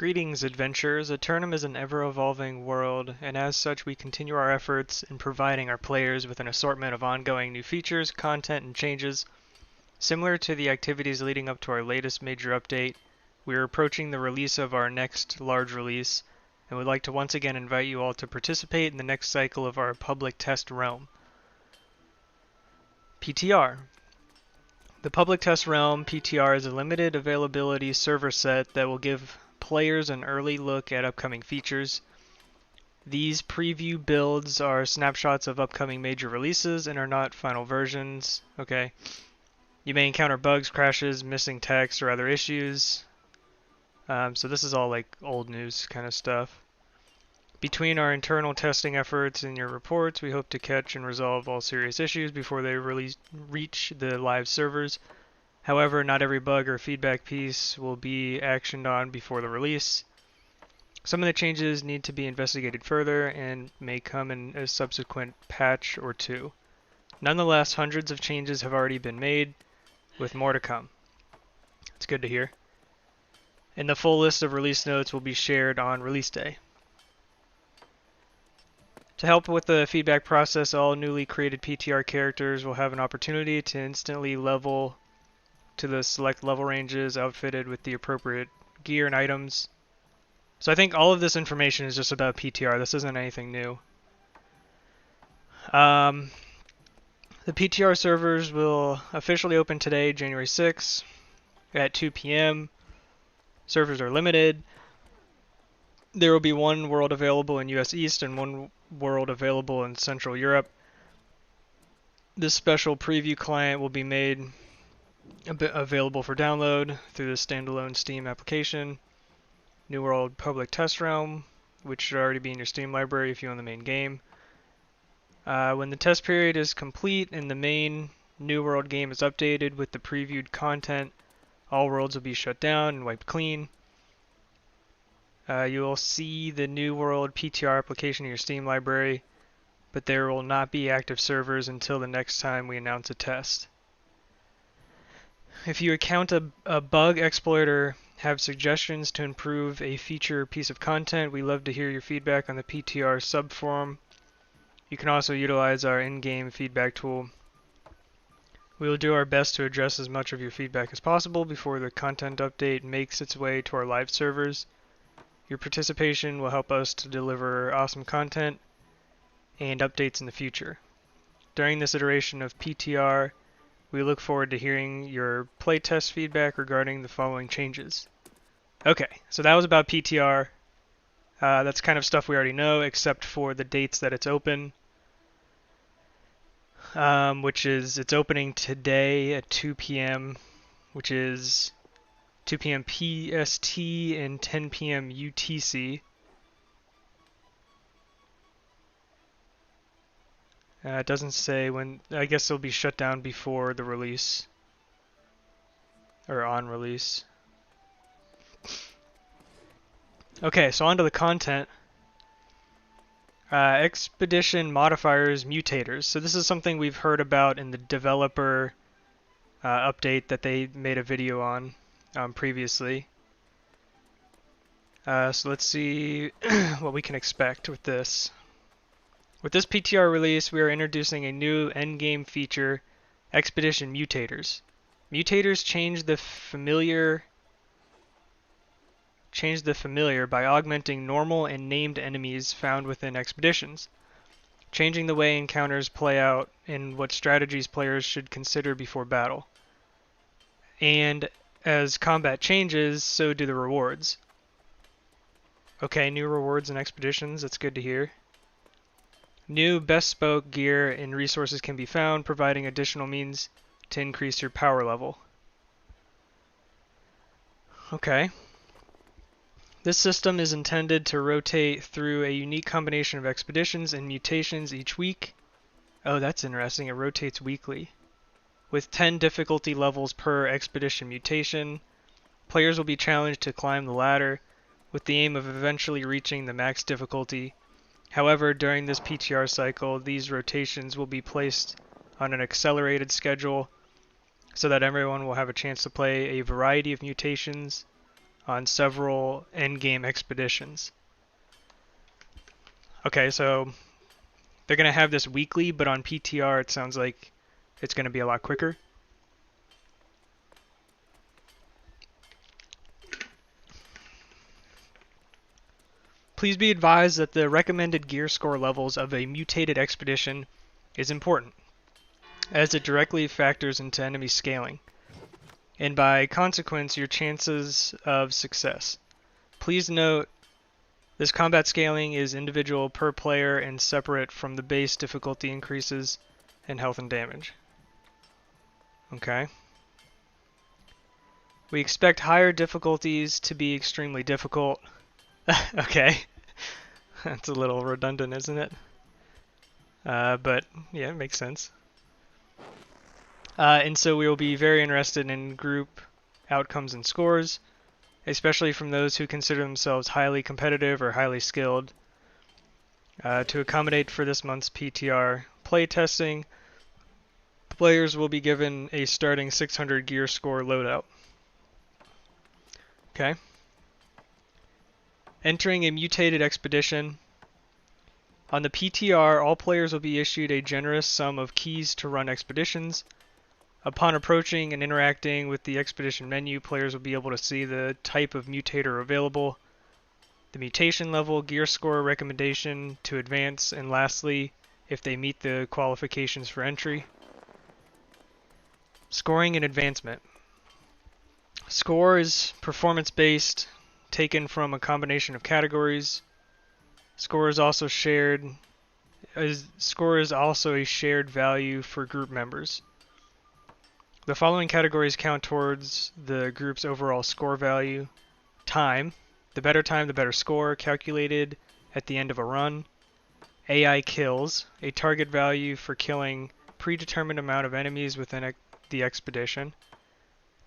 Greetings, adventurers. Eternum is an ever-evolving world, and as such we continue our efforts in providing our players with an assortment of ongoing new features, content, and changes. Similar to the activities leading up to our latest major update, we are approaching the release of our next large release, and would like to once again invite you all to participate in the next cycle of our public test realm. PTR. The Public Test Realm PTR is a limited availability server set that will give players an early look at upcoming features. These preview builds are snapshots of upcoming major releases and are not final versions. Okay. You may encounter bugs, crashes, missing text, or other issues. So this is all like old news kind of stuff. Between our internal testing efforts and your reports, we hope to catch and resolve all serious issues before they reach the live servers. However, not every bug or feedback piece will be actioned on before the release. Some of the changes need to be investigated further and may come in a subsequent patch or two. Nonetheless, hundreds of changes have already been made, with more to come. It's good to hear. And the full list of release notes will be shared on release day. To help with the feedback process, all newly created PTR characters will have an opportunity to instantly level to the select level ranges outfitted with the appropriate gear and items. So I think all of this information is just about PTR. This isn't anything new. The PTR servers will officially open today, January 6th at 2 p.m. Servers are limited. There will be one world available in US East and one world available in Central Europe. This special preview client will be made available for download through the standalone Steam application. New World Public Test Realm, which should already be in your Steam library if you own the main game. When the test period is complete and the main New World game is updated with the previewed content, all worlds will be shut down and wiped clean. You will see the New World PTR application in your Steam library, but there will not be active servers until the next time we announce a test. If you encounter a bug exploit or have suggestions to improve a feature or piece of content, we love to hear your feedback on the PTR subforum. You can also utilize our in-game feedback tool. We will do our best to address as much of your feedback as possible before the content update makes its way to our live servers. Your participation will help us to deliver awesome content and updates in the future. During this iteration of PTR, we look forward to hearing your playtest feedback regarding the following changes. Okay, so that was about PTR. That's kind of stuff we already know, except for the dates that it's open. Which is, it's opening today at 2 p.m., which is 2 p.m. PST and 10 p.m. UTC. It doesn't say when. I guess it'll be shut down before the release. Or on release. Okay, so on to the content. Expedition modifiers, mutators. So this is something we've heard about in the developer update that they made a video on previously. So let's see what we can expect with this. With this PTR release, we are introducing a new endgame feature, Expedition Mutators. Mutators change the familiar by augmenting normal and named enemies found within expeditions, changing the way encounters play out and what strategies players should consider before battle. And as combat changes, so do the rewards. Okay, new rewards and expeditions, that's good to hear. New bespoke gear and resources can be found, providing additional means to increase your power level. Okay. This system is intended to rotate through a unique combination of expeditions and mutations each week. Oh, that's interesting. It rotates weekly. With 10 difficulty levels per expedition mutation, players will be challenged to climb the ladder with the aim of eventually reaching the max difficulty. However, during this PTR cycle, these rotations will be placed on an accelerated schedule so that everyone will have a chance to play a variety of mutations on several endgame expeditions. Okay, so they're going to have this weekly, but on PTR it sounds like it's going to be a lot quicker. Please be advised that the recommended gear score levels of a mutated expedition is important, as it directly factors into enemy scaling, and by consequence your chances of success. Please note, this combat scaling is individual per player and separate from the base difficulty increases in health and damage. Okay. We expect higher difficulties to be extremely difficult. Okay. That's a little redundant, isn't it? But yeah, it makes sense. And so we will be very interested in group outcomes and scores, especially from those who consider themselves highly competitive or highly skilled. To accommodate for this month's PTR playtesting, players will be given a starting 600 gear score loadout. Okay. Entering a mutated expedition. On the PTR, all players will be issued a generous sum of keys to run expeditions. Upon approaching and interacting with the expedition menu, players will be able to see the type of mutator available, the mutation level, gear score recommendation to advance, and lastly, if they meet the qualifications for entry. Scoring and advancement. Score is performance-based, taken from a combination of categories. Score is also a shared value for group members. The following categories count towards the group's overall score value. Time. The better score, calculated at the end of a run. AI kills. A target value for killing predetermined amount of enemies within the expedition.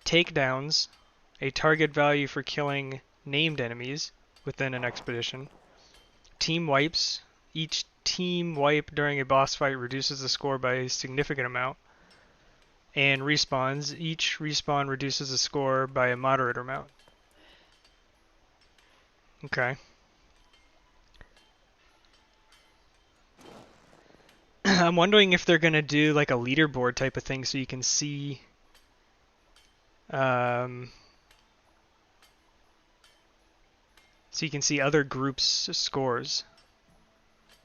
Takedowns. A target value for killing named enemies within an expedition. Team wipes. Each team wipe during a boss fight reduces the score by a significant amount. And respawns. Each respawn reduces the score by a moderate amount. Okay. I'm wondering if they're going to do like a leaderboard type of thing so you can see other groups' scores.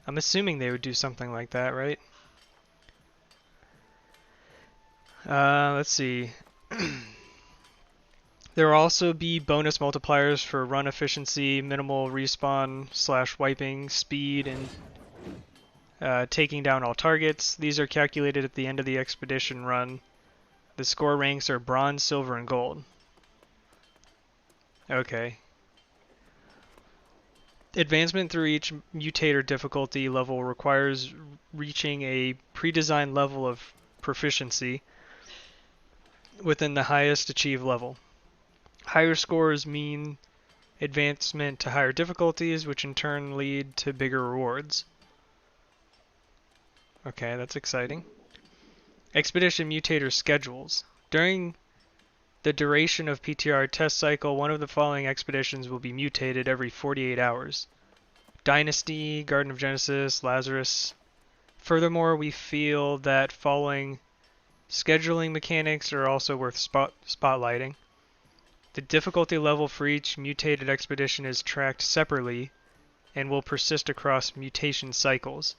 I'm assuming they would do something like that, right? Let's see. There will also be bonus multipliers for run efficiency, minimal respawn / wiping, speed, and taking down all targets. These are calculated at the end of the expedition run. The score ranks are bronze, silver, and gold. Okay. Advancement through each mutator difficulty level requires reaching a pre-designed level of proficiency within the highest achieved level. Higher scores mean advancement to higher difficulties, which in turn lead to bigger rewards. Okay, that's exciting. Expedition Mutator schedules. During the duration of PTR test cycle, one of the following expeditions will be mutated every 48 hours. Dynasty, Garden of Genesis, Lazarus. Furthermore, we feel that following scheduling mechanics are also worth spotlighting. The difficulty level for each mutated expedition is tracked separately and will persist across mutation cycles.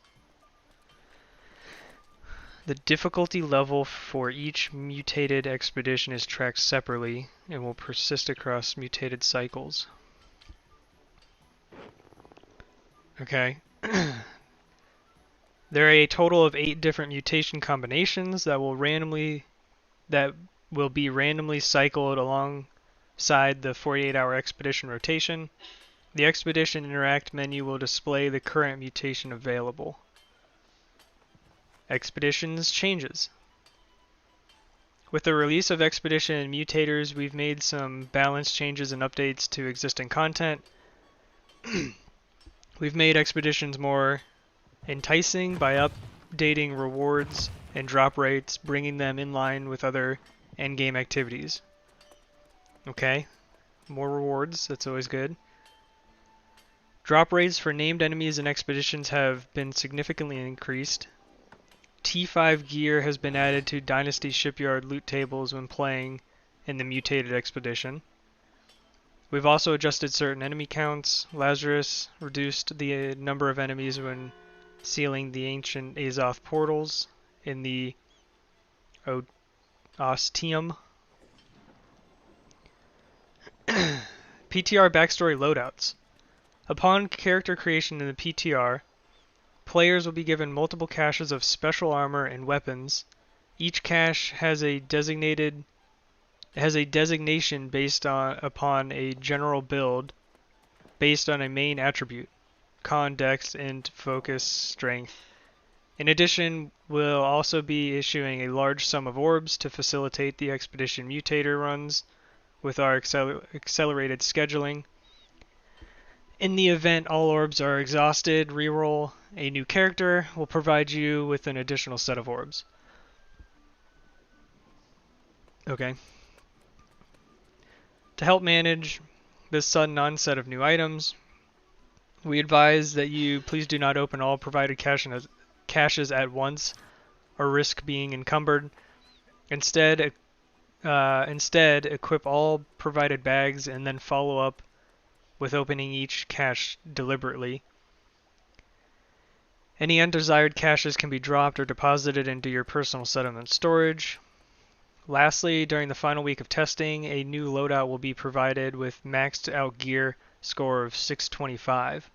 The difficulty level for each mutated expedition is tracked separately and will persist across mutated cycles. Okay. There are a total of 8 different mutation combinations that will be randomly cycled alongside the 48-hour expedition rotation. The expedition interact menu will display the current mutation available. Expeditions changes. With the release of Expedition and Mutators, we've made some balance changes and updates to existing content. We've made expeditions more enticing by updating rewards and drop rates, bringing them in line with other endgame activities. Okay, more rewards, that's always good. Drop rates for named enemies and expeditions have been significantly increased. T5 gear has been added to Dynasty Shipyard loot tables when playing in the Mutated Expedition. We've also adjusted certain enemy counts. Lazarus reduced the number of enemies when sealing the ancient Azoth portals in the Ostium. PTR backstory loadouts. Upon character creation in the PTR, players will be given multiple caches of special armor and weapons. Each cache has a designation based upon a general build based on a main attribute: con, dex, int, focus, strength. In addition, we'll also be issuing a large sum of orbs to facilitate the Expedition Mutator runs with our accelerated scheduling. In the event all orbs are exhausted, reroll a new character will provide you with an additional set of orbs. Okay. To help manage this sudden onset of new items, we advise that you please do not open all provided caches at once or risk being encumbered. Instead, equip all provided bags and then follow up with opening each cache deliberately. Any undesired caches can be dropped or deposited into your personal settlement storage. Lastly, during the final week of testing, a new loadout will be provided with maxed out gear score of 625.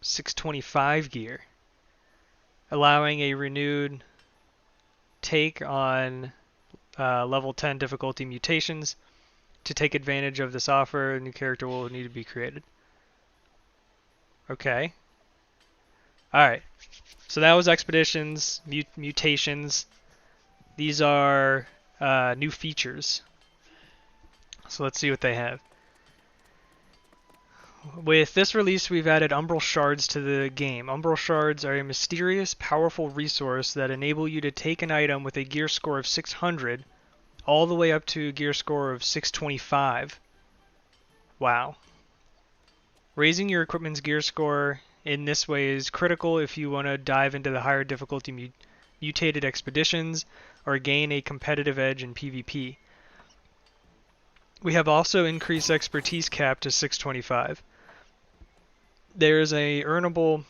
625 gear, allowing a renewed take on level 10 difficulty mutations. To take advantage of this offer, a new character will need to be created. Okay. Alright. So that was expeditions, mutations. These are new features. So let's see what they have. With this release, we've added Umbral Shards to the game. Umbral Shards are a mysterious, powerful resource that enable you to take an item with a gear score of 600 all the way up to a gear score of 625. Wow. Raising your equipment's gear score in this way is critical if you want to dive into the higher difficulty mutated expeditions or gain a competitive edge in PvP. We have also increased expertise cap to 625. There's a earnable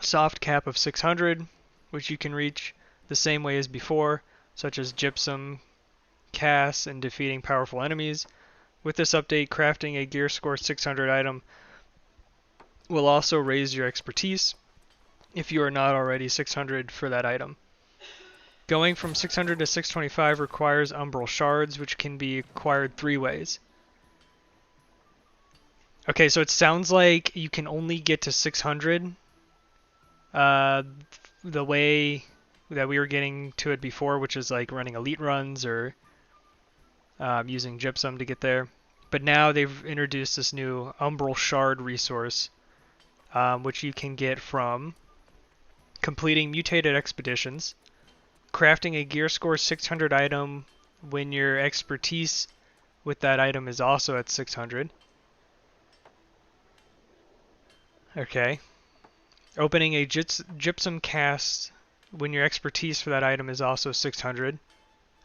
soft cap of 600, which you can reach the same way as before, such as gypsum, casts, and defeating powerful enemies. With this update, crafting a gear score 600 item will also raise your expertise if you are not already 600 for that item. Going from 600 to 625 requires Umbral Shards, which can be acquired 3 ways. Okay, so it sounds like you can only get to 600 the way that we were getting to it before, which is like running elite runs or using gypsum to get there. But now they've introduced this new Umbral Shard resource, which you can get from completing mutated expeditions, crafting a gear score 600 item when your expertise with that item is also at 600. Okay. Opening a gypsum cast when your expertise for that item is also 600.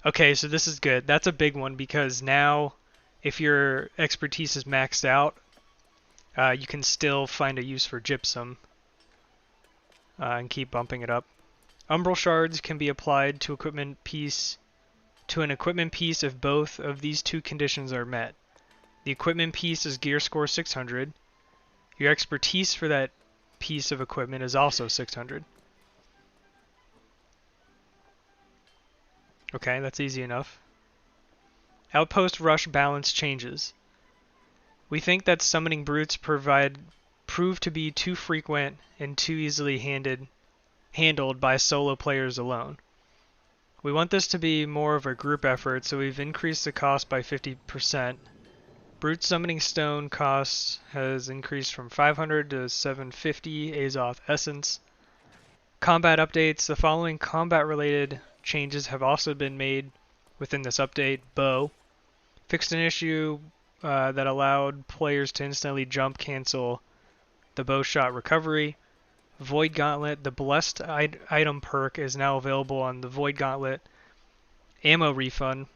Okay, so this is good. That's a big one because now if your expertise is maxed out, you can still find a use for gypsum and keep bumping it up. Umbral Shards can be applied to an equipment piece if both of these two conditions are met. The equipment piece is gear score 600. Your expertise for that piece of equipment is also 600. Okay, that's easy enough. Outpost rush balance changes. We think that summoning brutes prove to be too frequent and too easily handled by solo players alone. We want this to be more of a group effort, so we've increased the cost by 50%. Brute summoning stone cost has increased from 500 to 750 Azoth essence. Combat updates. The following combat related changes have also been made within this update. Bow. Fixed an issue that allowed players to instantly jump cancel the bow shot recovery. Void Gauntlet, the blessed item perk is now available on the Void Gauntlet. Ammo refund.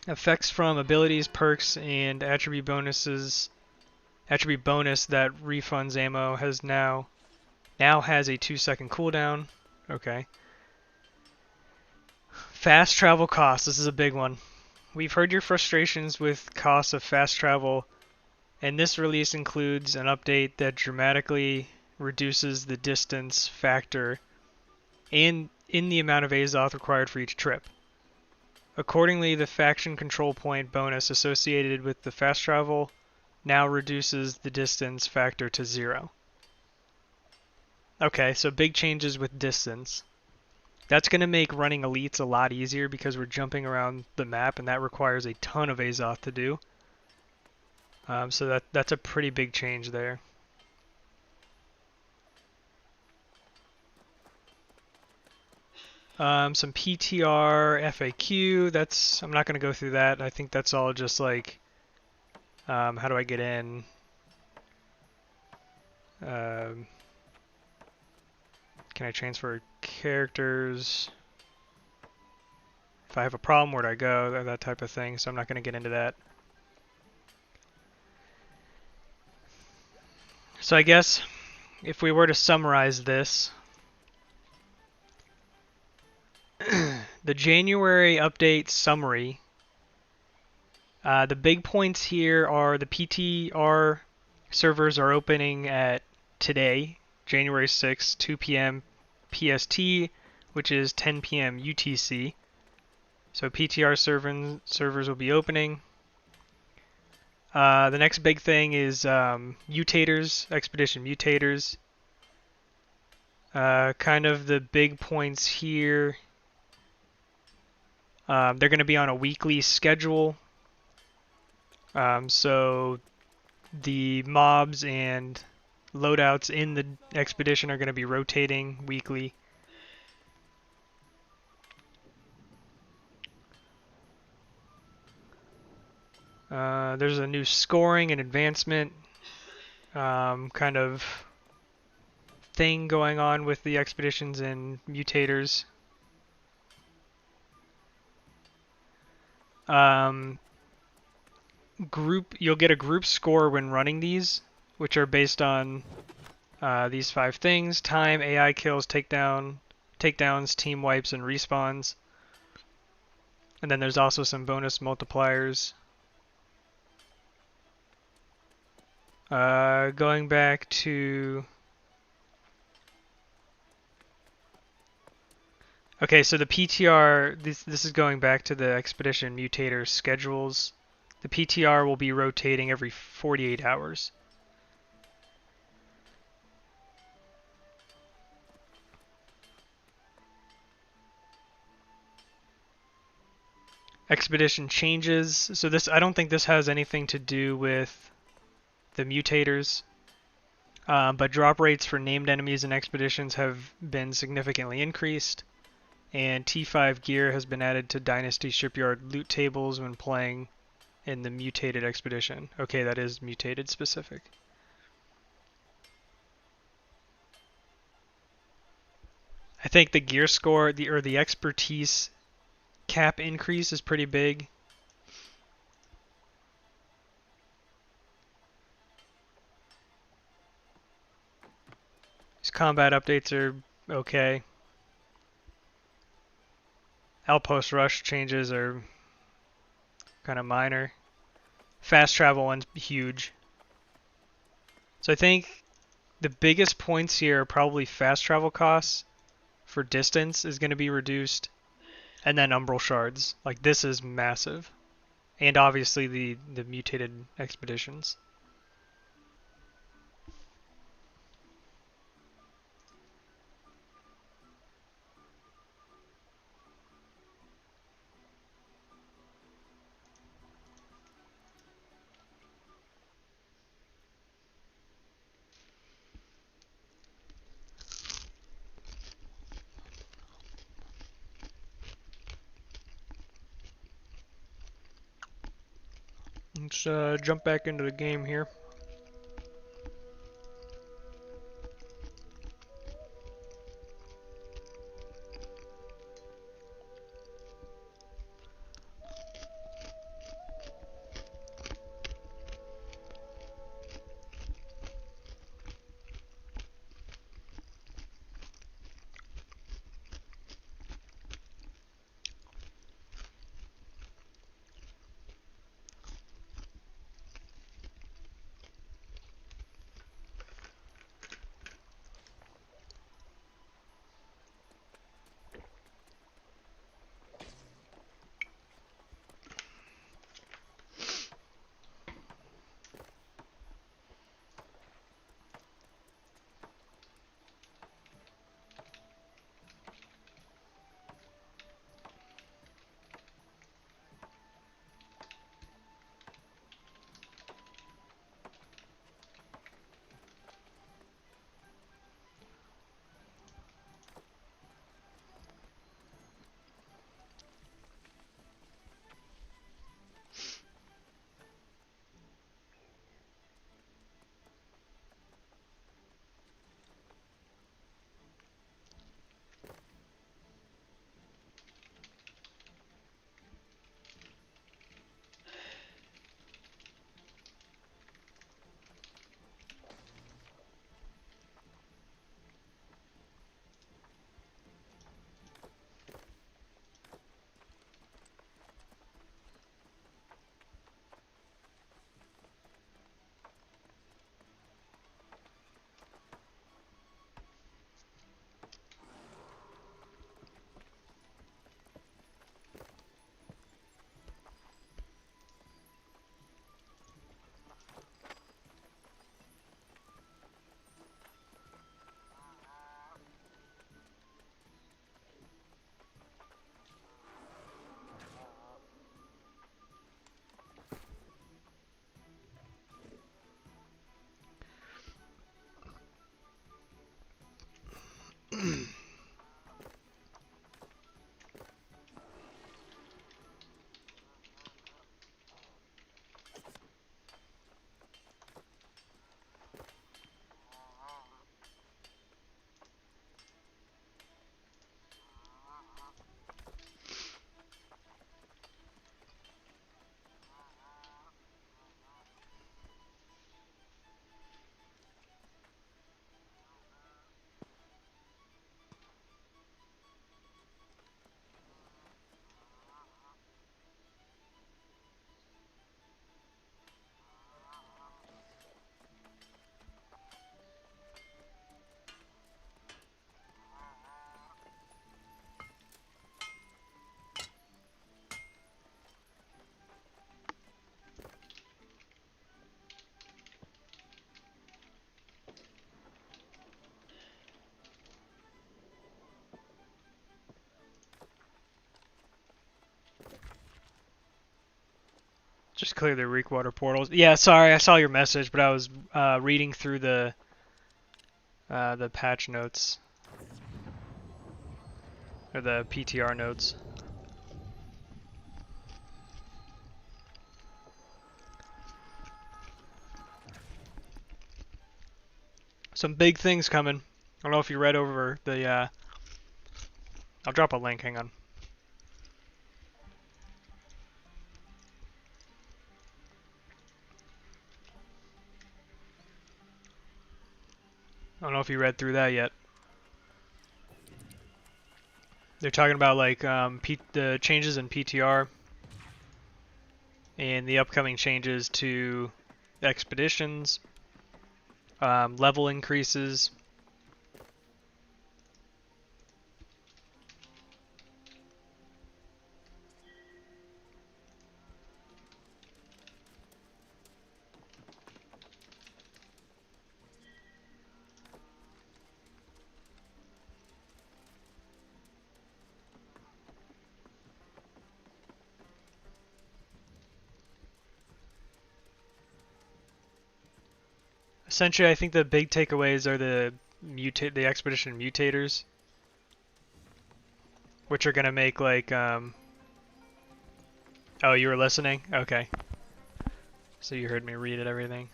Effects from abilities, perks, and attribute bonuses. Attribute bonus that refunds ammo now has a 2-second cooldown. Okay. Fast travel costs. This is a big one. We've heard your frustrations with costs of fast travel, and this release includes an update that dramatically reduces the distance factor and in the amount of Azoth required for each trip. Accordingly, the faction control point bonus associated with the fast travel now reduces the distance factor to 0. Okay, so big changes with distance. That's going to make running elites a lot easier because we're jumping around the map, and that requires a ton of Azoth to do. So that's a pretty big change there. Some PTR FAQ. I'm not going to go through that. I think that's all just like, how do I get in? Can I transfer characters? If I have a problem, where do I go? That type of thing. So I'm not going to get into that. So I guess if we were to summarize this, the January update summary, the big points here are the PTR servers are opening at today, January 6th, 2 p.m. PST, which is 10 p.m. UTC. So PTR servers will be opening. The next big thing is Mutators Expedition Mutators. Kind of the big points here. They're going to be on a weekly schedule. So the mobs and loadouts in the expedition are going to be rotating weekly. There's a new scoring and advancement kind of thing going on with the expeditions and mutators. You'll get a group score when running these, which are based on these 5 things: time, AI kills, takedowns, team wipes, and respawns. And then there's also some bonus multipliers. Going back to... Okay, so the PTR, this is going back to the Expedition Mutator schedules. The PTR will be rotating every 48 hours. Expedition changes. So I don't think this has anything to do with the mutators, but drop rates for named enemies and expeditions have been significantly increased, and T5 gear has been added to Dynasty Shipyard loot tables when playing in the mutated expedition. Okay, that is mutated specific. I think the gear score, the expertise cap increase is pretty big. These combat updates are okay. Outpost rush changes are kind of minor. Fast travel one's huge. So I think the biggest points here are probably fast travel costs for distance is going to be reduced, and then Umbral Shards. Like, this is massive. And obviously the mutated expeditions. Let's jump back into the game here. Just clear the reek water portals. Yeah, sorry, I saw your message, but I was reading through the patch notes or the PTR notes. Some big things coming. I don't know if you read over the. I'll drop a link. Hang on. I don't know if you read through that yet. They're talking about like the changes in PTR and the upcoming changes to expeditions, level increases. Essentially, I think the big takeaways are the expedition mutators, which are gonna make like oh, you were listening? Okay. So you heard me read it, everything.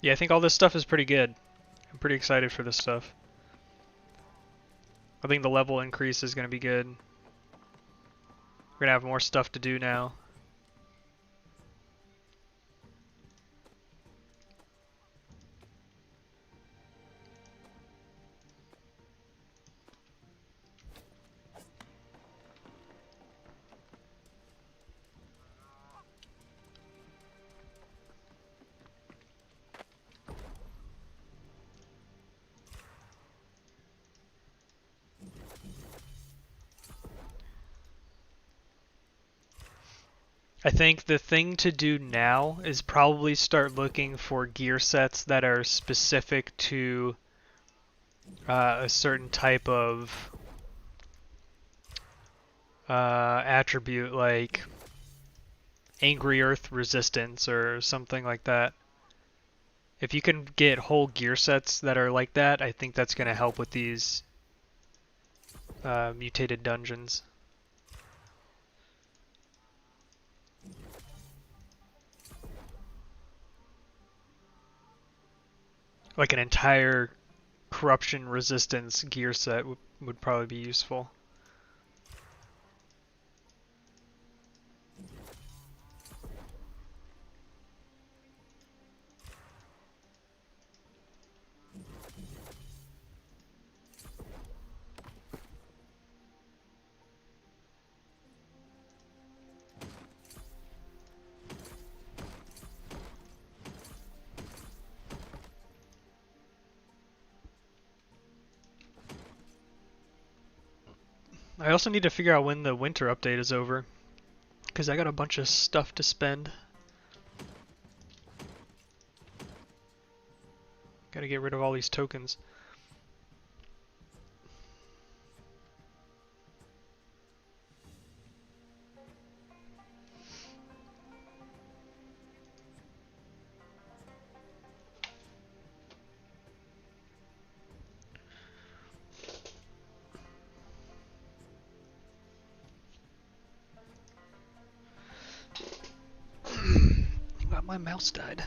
Yeah, I think all this stuff is pretty good. I'm pretty excited for this stuff. I think the level increase is going to be good. We're going to have more stuff to do now. I think the thing to do now is probably start looking for gear sets that are specific to a certain type of attribute, like Angry Earth resistance or something like that. If you can get whole gear sets that are like that, I think that's going to help with these mutated dungeons. Like an entire corruption resistance gear set would probably be useful. I also need to figure out when the winter update is over, because I got a bunch of stuff to spend. Gotta get rid of all these tokens. My mouse died.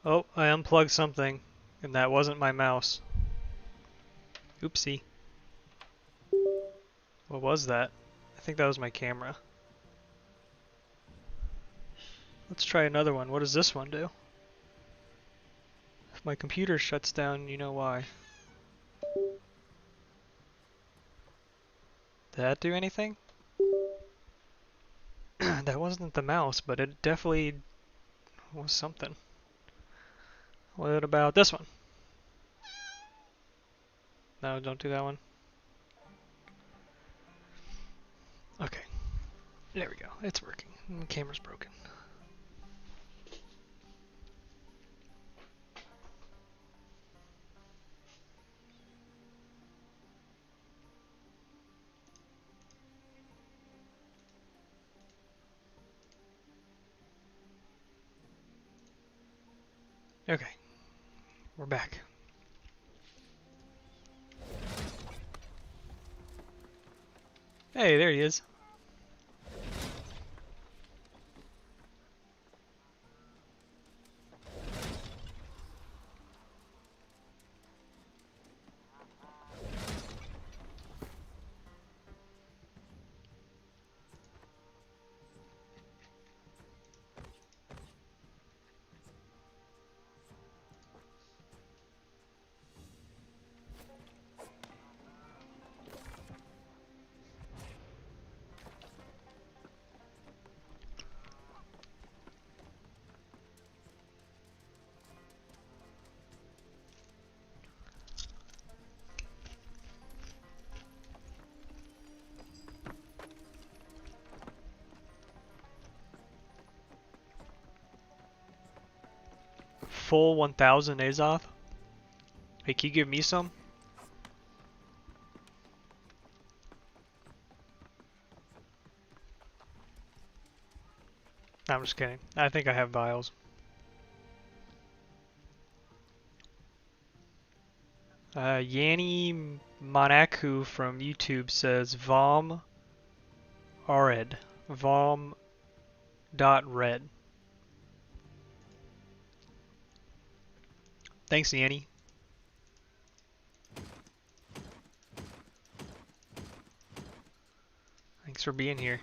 Oh, I unplugged something, and that wasn't my mouse. Oopsie. What was that? I think that was my camera. Let's try another one. What does this one do? If my computer shuts down, you know why. Did that do anything? That wasn't the mouse, but it definitely was something. What about this one? No, don't do that one. Okay. There we go. It's working. The camera's broken. Okay. We're back. Hey, there he is. full 1,000 Azoth? Hey, can you give me some? No, I'm just kidding. I think I have vials. Yanni Monaku from YouTube says Vom Ared. Vom.red. Thanks, Yanni. Thanks for being here.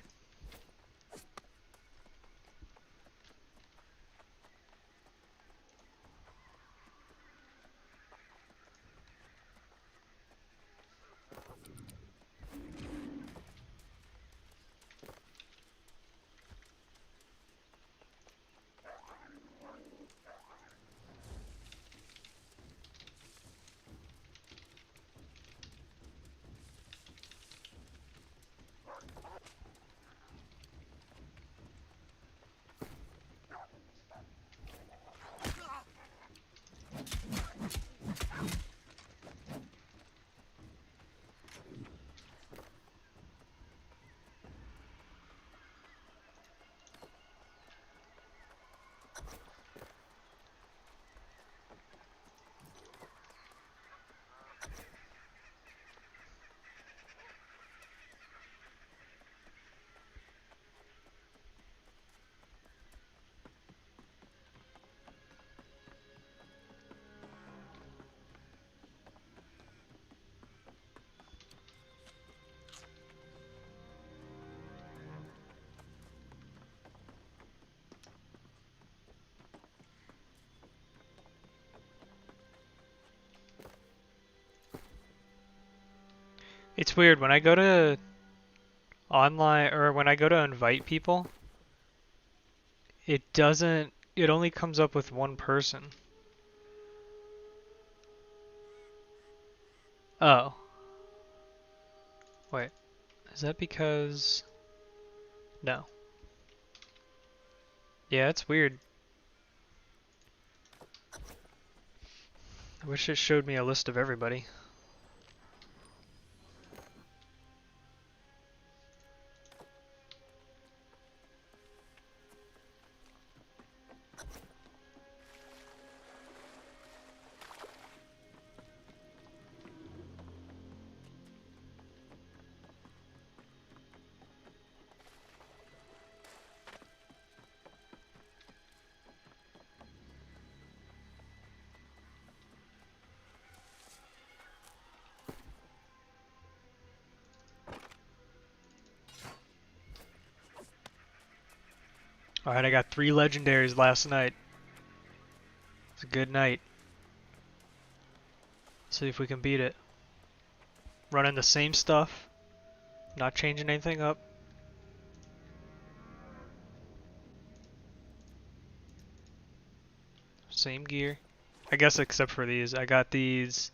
It's weird when I go to online or when I go to invite people, it only comes up with one person. Oh. Wait. Is that because... No. Yeah, it's weird. I wish it showed me a list of everybody. Alright, I got 3 legendaries last night. It's a good night. See if we can beat it. Running the same stuff. Not changing anything up. Same gear. I guess except for these. I got these...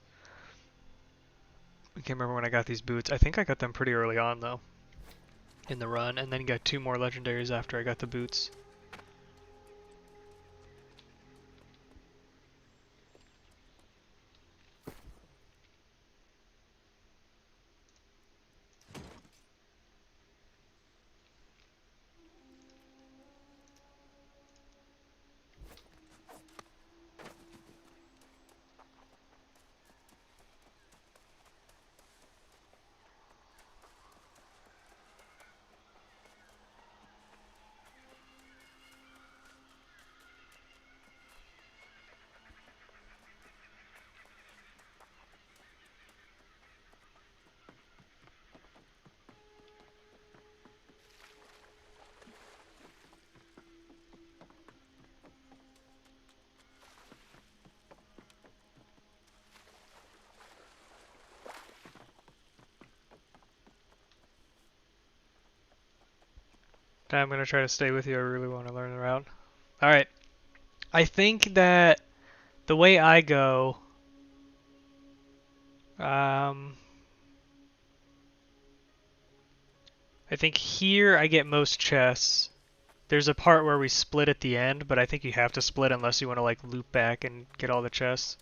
I can't remember when I got these boots. I think I got them pretty early on though. In the run. And then got 2 more legendaries after I got the boots. I'm gonna try to stay with you. I really want to learn the route. Alright. I think that the way I go... I think here I get most chests. There's a part where we split at the end, but I think you have to split unless you want to like loop back and get all the chests.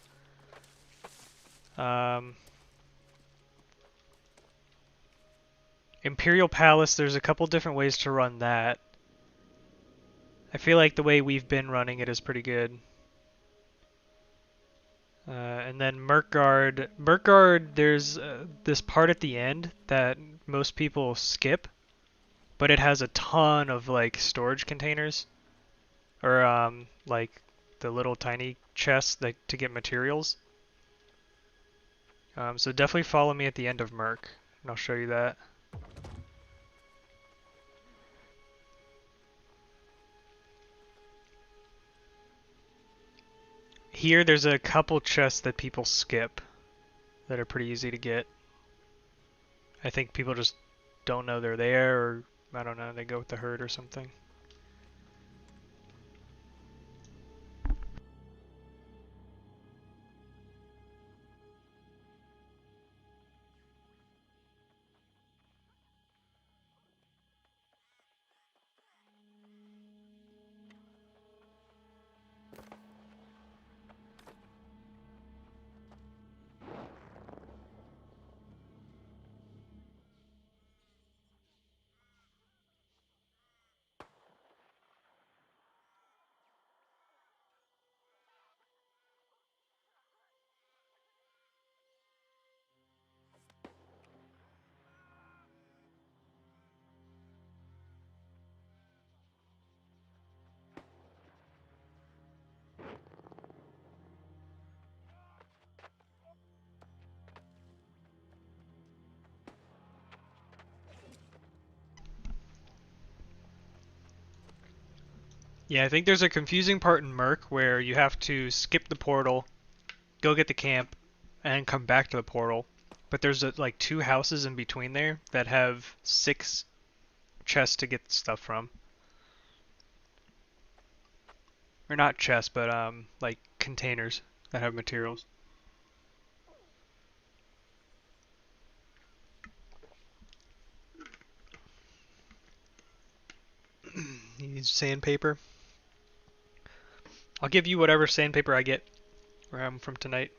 Imperial Palace, there's a couple different ways to run that. I feel like the way we've been running it is pretty good. And then Merkguard. Merkguard, there's this part at the end that most people skip, but it has a ton of like storage containers, or like the little tiny chests that, to get materials. So definitely follow me at the end of Merc, and I'll show you that. Here, there's a couple chests that people skip that are pretty easy to get. I think people just don't know they're there, or I don't know, they go with the herd or something. Yeah, I think there's a confusing part in Merc where you have to skip the portal, go get the camp, and come back to the portal. But there's like two houses in between there that have 6 chests to get stuff from. Or not chests, but like containers that have materials. You need sandpaper. I'll give you whatever sandpaper I get from tonight.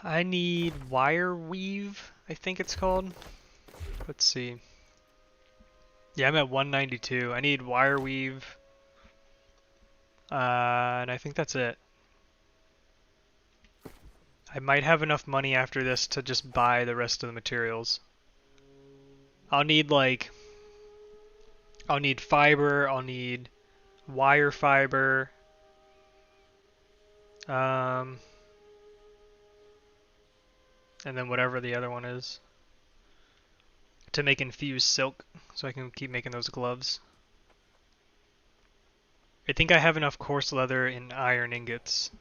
I need wire weave, I think it's called. Let's see. Yeah, I'm at 192. I need wire weave. And I think that's it. I might have enough money after this to just buy the rest of the materials. I'll need fiber, I'll need wire fiber, and then whatever the other one is to make infused silk so I can keep making those gloves. I think I have enough coarse leather and iron ingots.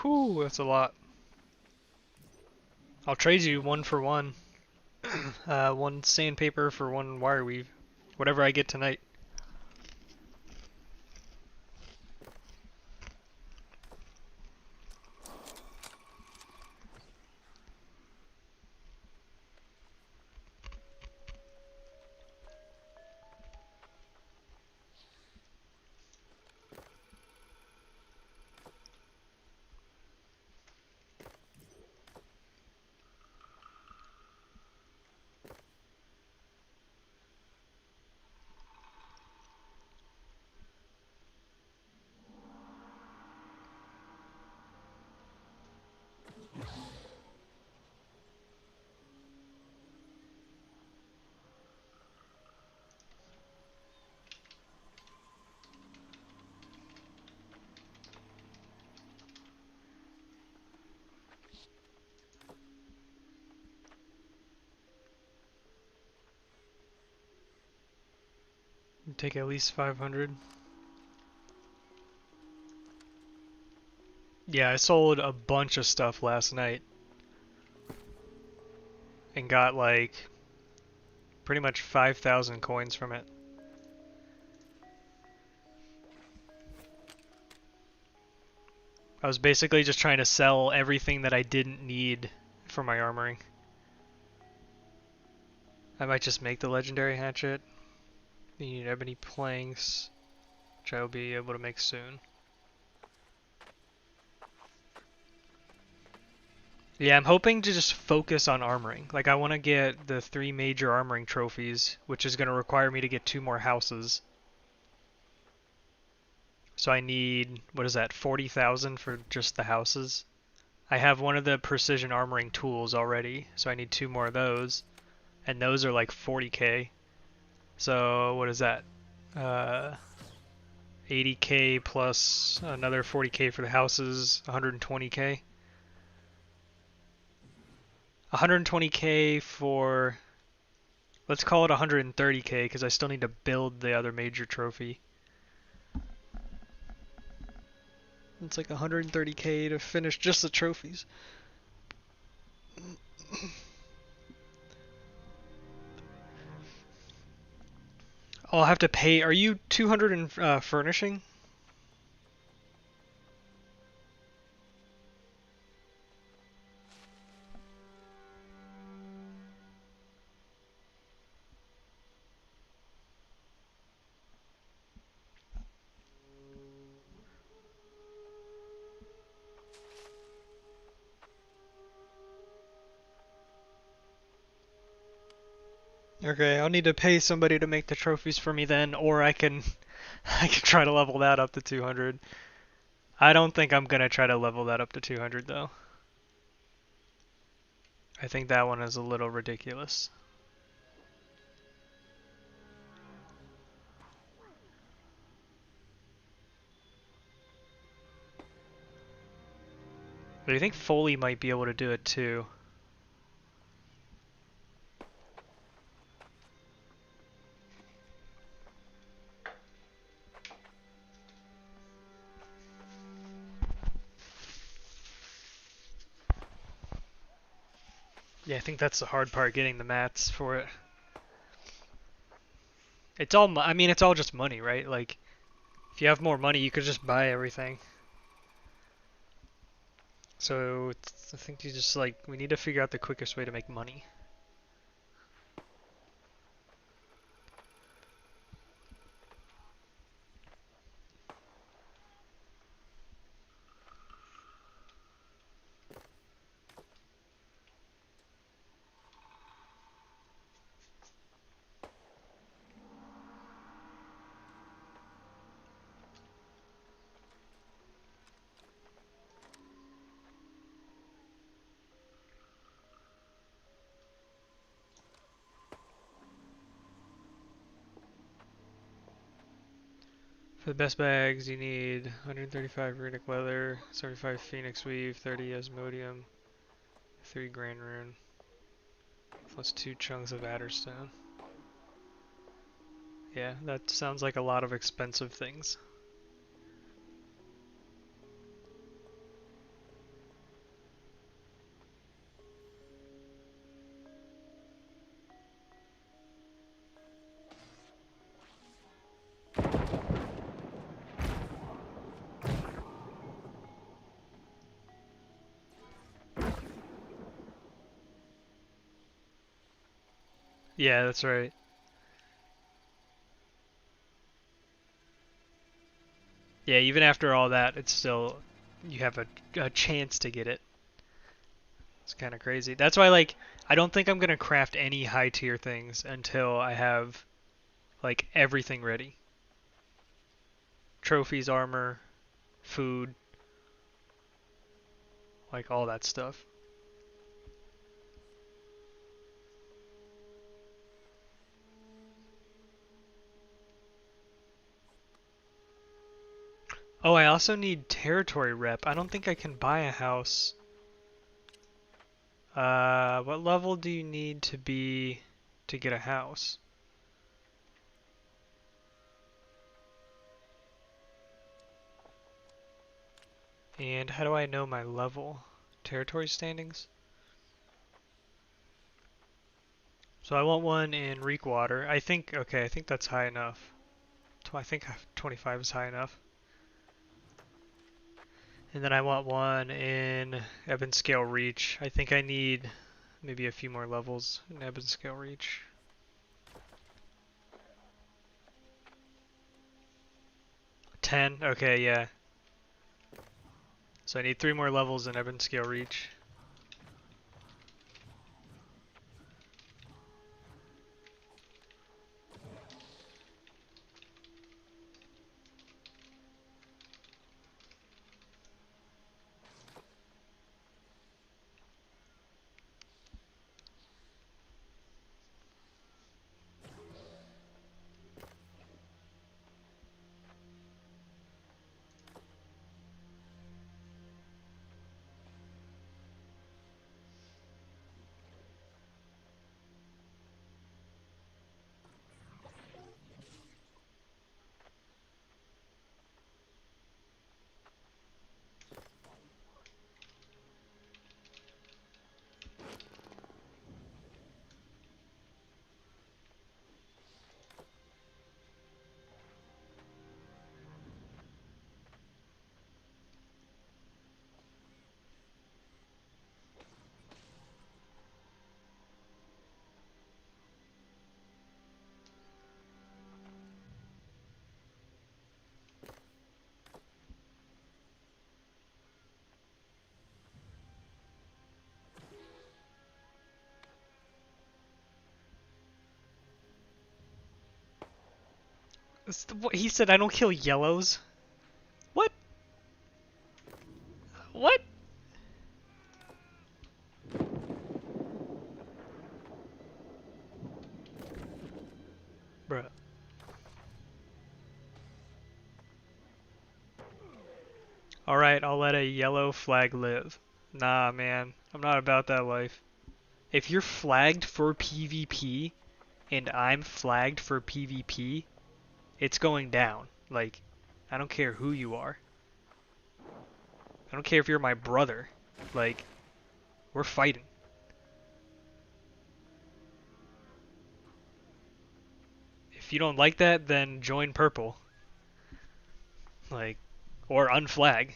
Whew, that's a lot. I'll trade you 1 for 1. 1 sandpaper for 1 wire weave. Whatever I get tonight. Take at least 500. Yeah, I sold a bunch of stuff last night and got like pretty much 5,000 coins from it. I was basically just trying to sell everything that I didn't need for my armoring. I might just make the legendary hatchet. You need ebony planks, which I will be able to make soon. Yeah, I'm hoping to just focus on armoring. Like, I want to get the 3 major armoring trophies, which is going to require me to get 2 more houses. So I need, what is that, 40,000 for just the houses? I have one of the precision armoring tools already, so I need 2 more of those. And those are like 40k. So what is that? 80k plus another 40k for the houses, 120k. 120k for, let's call it 130k because I still need to build the other major trophy. It's like 130k to finish just the trophies. I'll have to pay. Are you 200 in furnishing? Okay, I'll need to pay somebody to make the trophies for me then, or I can I can try to level that up to 200. I don't think I'm gonna try to level that up to 200 though. I think that one is a little ridiculous. But I think Foley might be able to do it too. Yeah, I think that's the hard part, getting the mats for it. It's all, I mean, it's all just money, right? Like, if you have more money, you could just buy everything. So, I think you just, like, we need to figure out the quickest way to make money. For the best bags, you need 135 runic leather, 75 phoenix weave, 30 osmodium, 3 grand rune, plus 2 chunks of adderstone. Yeah, that sounds like a lot of expensive things. Yeah, that's right. Yeah, even after all that, it's still, you have a chance to get it. It's kind of crazy. That's why, like, I don't think I'm gonna craft any high tier things until I have, like, everything ready. Trophies, armor, food, like all that stuff. Oh, I also need territory rep. I don't think I can buy a house. What level do you need to be to get a house? And how do I know my level? Territory standings? So I want one in Reekwater. I think, okay, I think that's high enough. I think 25 is high enough. And then I want one in Ebonscale Reach. I think I need maybe a few more levels in Ebonscale Reach. Ten? Okay, yeah. So I need 3 more levels in Ebonscale Reach. He said I don't kill yellows. What? What? Bruh. Alright, I'll let a yellow flag live. Nah, man. I'm not about that life. If you're flagged for PvP and I'm flagged for PvP, it's going down. Like, I don't care who you are. I don't care if you're my brother. Like, we're fighting. If you don't like that, then join purple. Like, or unflag.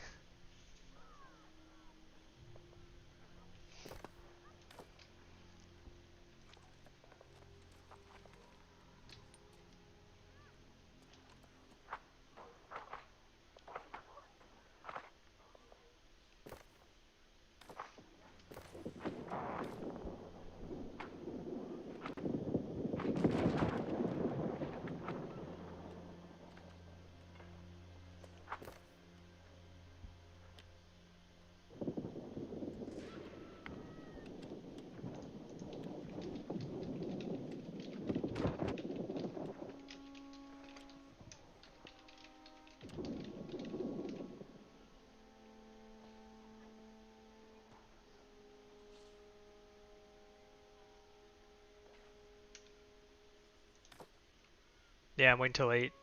Yeah, I'm waiting till 8.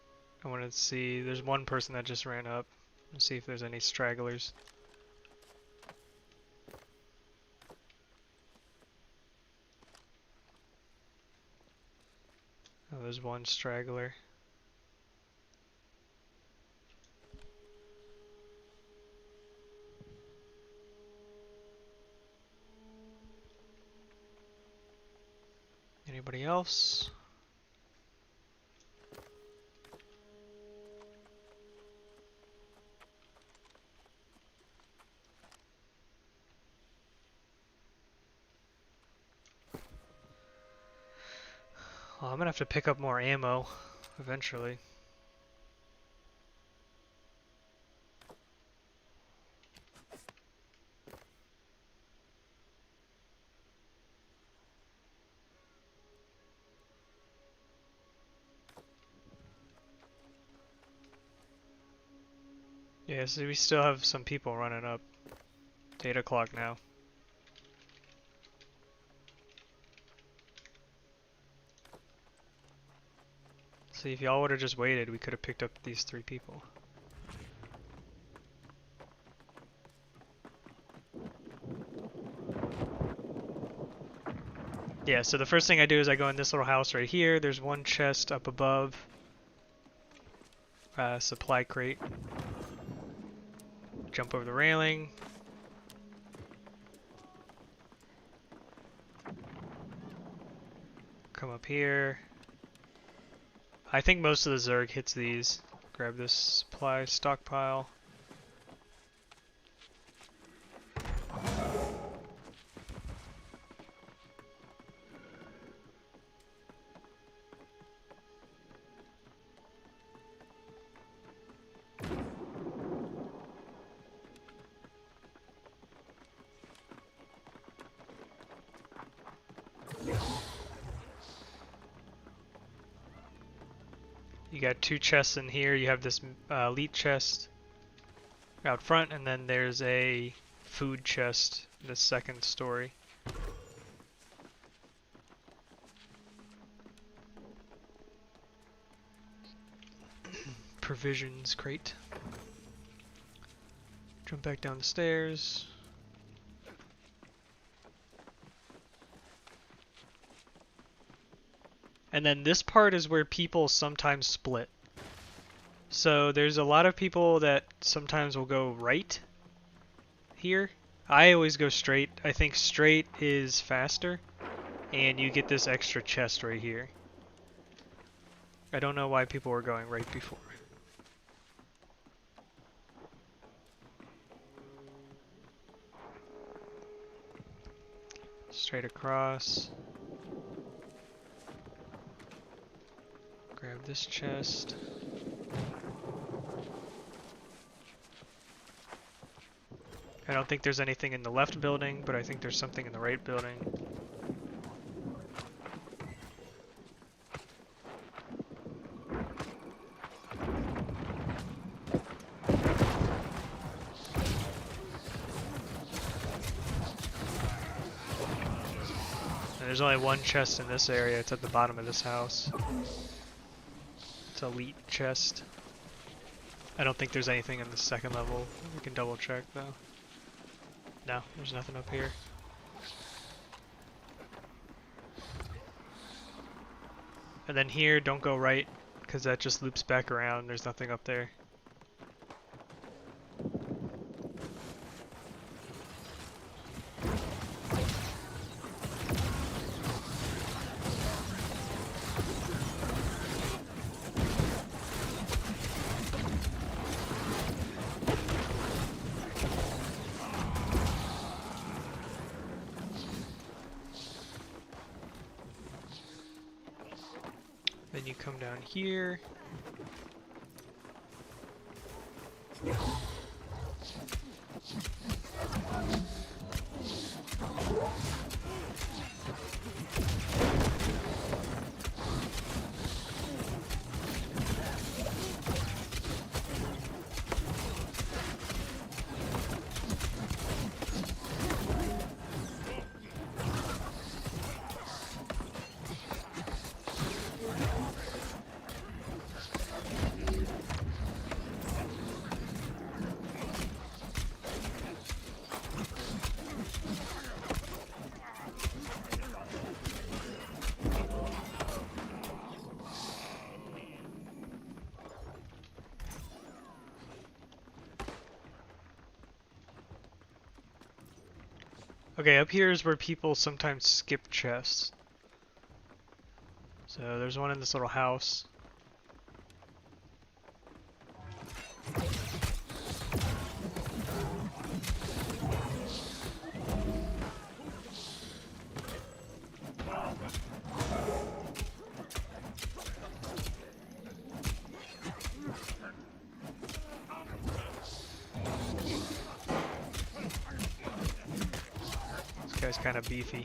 I want to see. There's one person that just ran up. Let's see if there's any stragglers. Oh, there's one straggler. Anybody else? Well, I'm gonna have to pick up more ammo eventually. Yeah, so we still have some people running up. It's 8 o'clock now. See, if y'all would have just waited, we could have picked up these 3 people. Yeah, so the first thing I do is I go in this little house right here. There's one chest up above. Supply crate. Jump over the railing. Come up here. I think most of the Zerg hits these. Grab this supply stockpile. You got two chests in here. You have this elite chest out front, and then there's a food chest in the second story. Provisions crate. Jump back down the stairs. And then this part is where people sometimes split. So there's a lot of people that sometimes will go right here. I always go straight. I think straight is faster. And you get this extra chest right here. I don't know why people were going right before. Straight across. Grab this chest. I don't think there's anything in the left building, but I think there's something in the right building. And there's only one chest in this area. It's at the bottom of this house. It's elite chest. I don't think there's anything in the second level. We can double check though. No, there's nothing up here. And then here, don't go right, because that just loops back around. There's nothing up there. Then you come down here. Okay, up here is where people sometimes skip chests. So there's one in this little house. This guy's kind of beefy.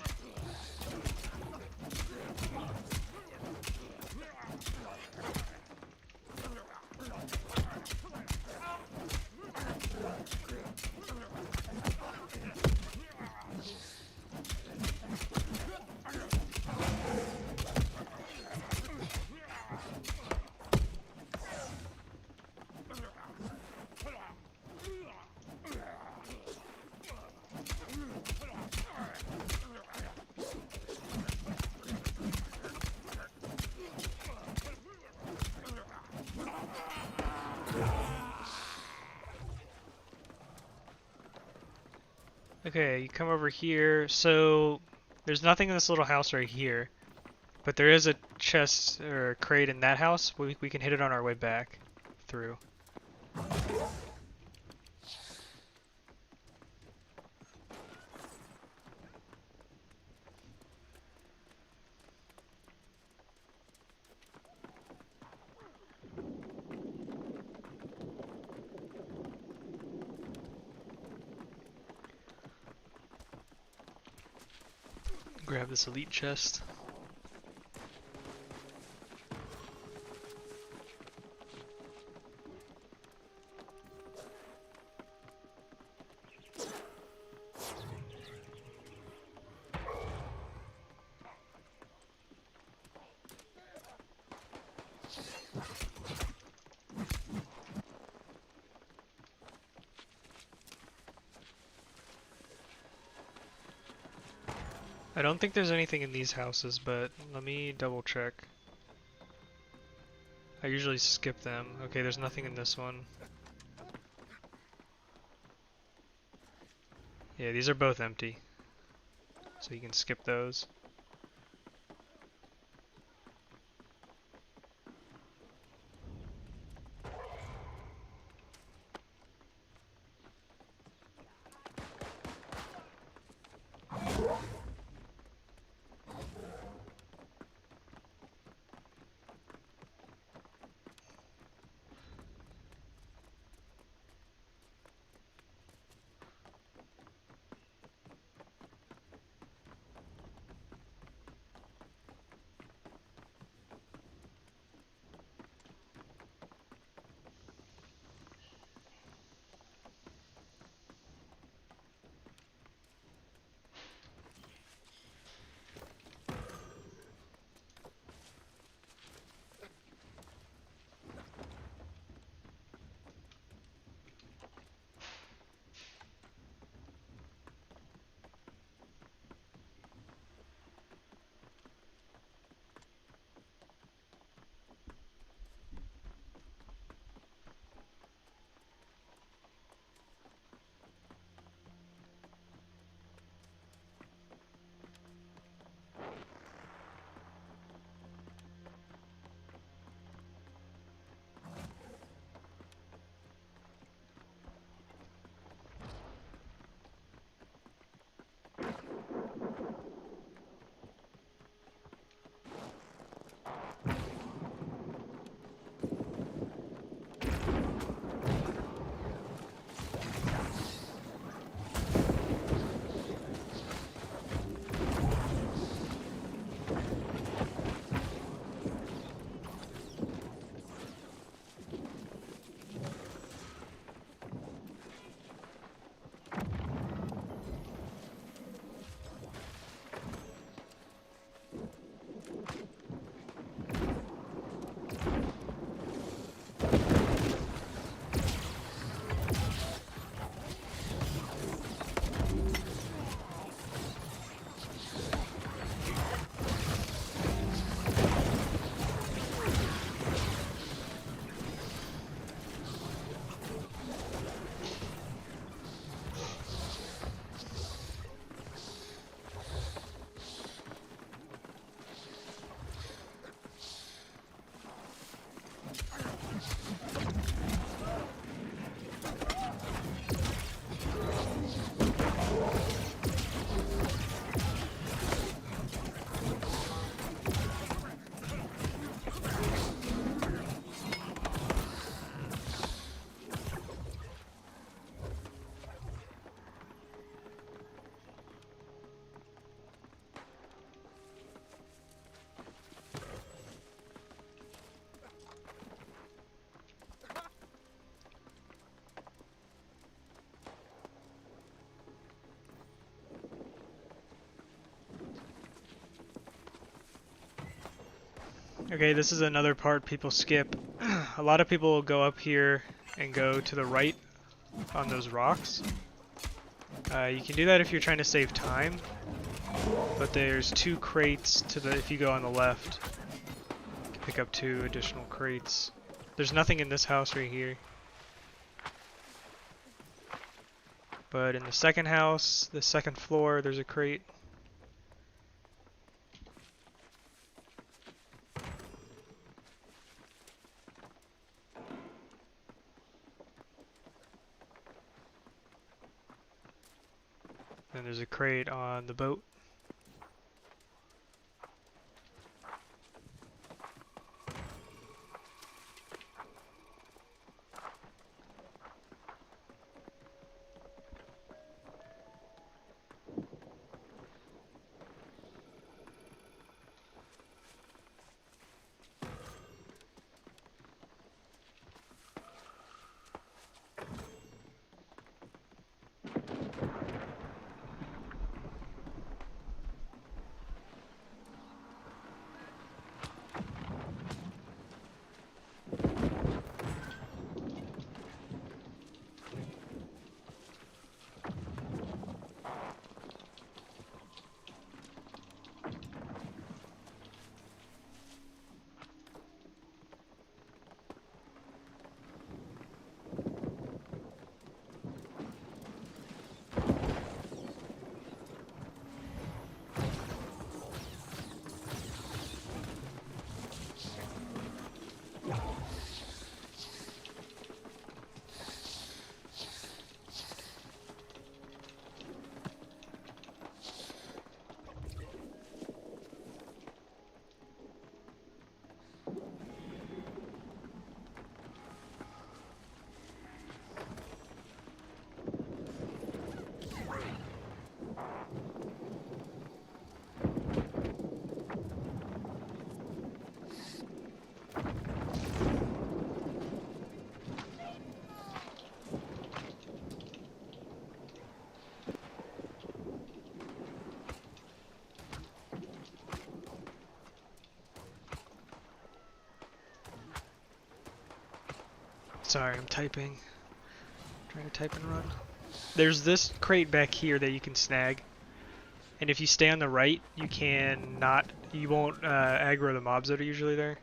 Okay, you come over here. So there's nothing in this little house right here, but there is a chest or a crate in that house. We can hit it on our way back through. Grab this elite chest. I don't think there's anything in these houses, but let me double check. I usually skip them. Okay, there's nothing in this one. Yeah, these are both empty, so you can skip those. Okay, this is another part people skip. A lot of people will go up here and go to the right on those rocks. You can do that if you're trying to save time, but there's 2 crates to the, if you go on the left, you can pick up 2 additional crates. There's nothing in this house right here. But in the second house, the second floor, there's a crate. And there's a crate on the boat. Sorry, I'm typing. Trying to type and run. There's this crate back here that you can snag. And if you stay on the right, you can not, you won't aggro the mobs that are usually there.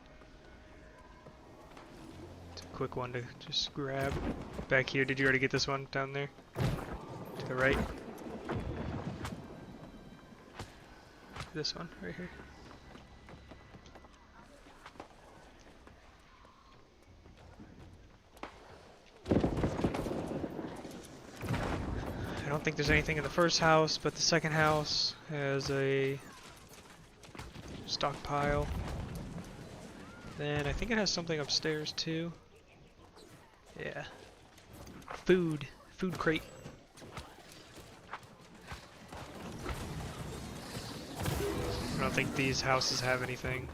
It's a quick one to just grab. Back here, did you already get this one down there? To the right. This one, right here. I don't think there's anything in the first house, but the second house has a stockpile. Then I think it has something upstairs too. Yeah. Food. Food crate. I don't think these houses have anything.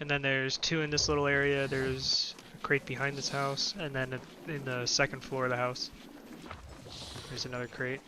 And then there's two in this little area. There's a crate behind this house, and then in the second floor of the house, there's another crate.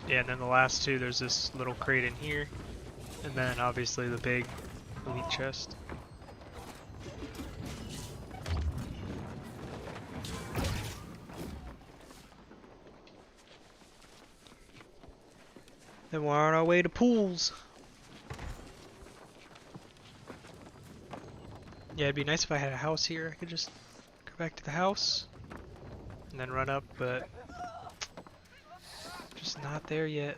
Yeah, and then the last two, there's this little crate in here, and then obviously the big elite chest. Then we're on our way to pools. Yeah, it'd be nice if I had a house here. I could just go back to the house and then run up, but just not there yet.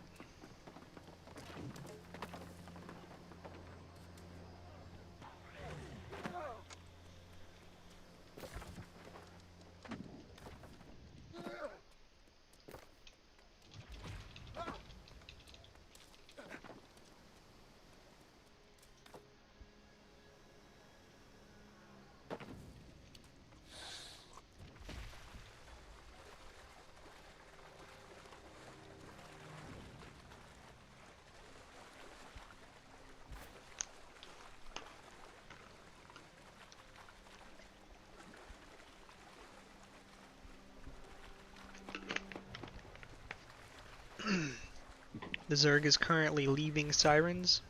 The Zerg is currently leaving Sirens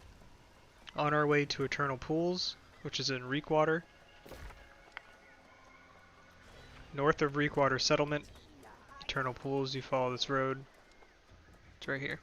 on our way to Eternal Pools, which is in Reekwater. North of Reekwater Settlement, Eternal Pools, you follow this road. It's right here.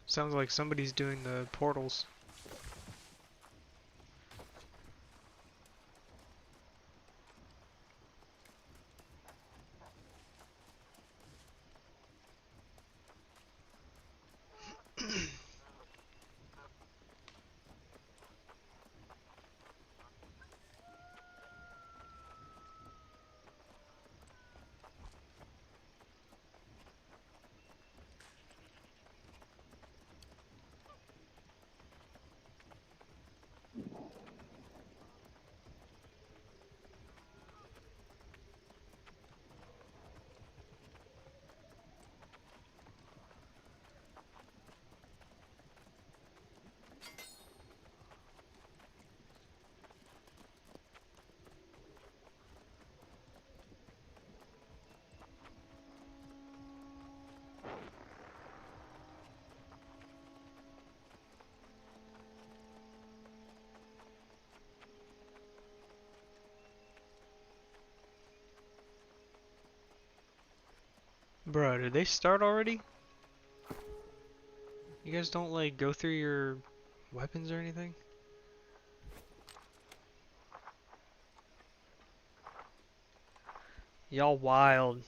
Sounds like somebody's doing the portals. Bro, did they start already? You guys don't like go through your weapons or anything? Y'all wild.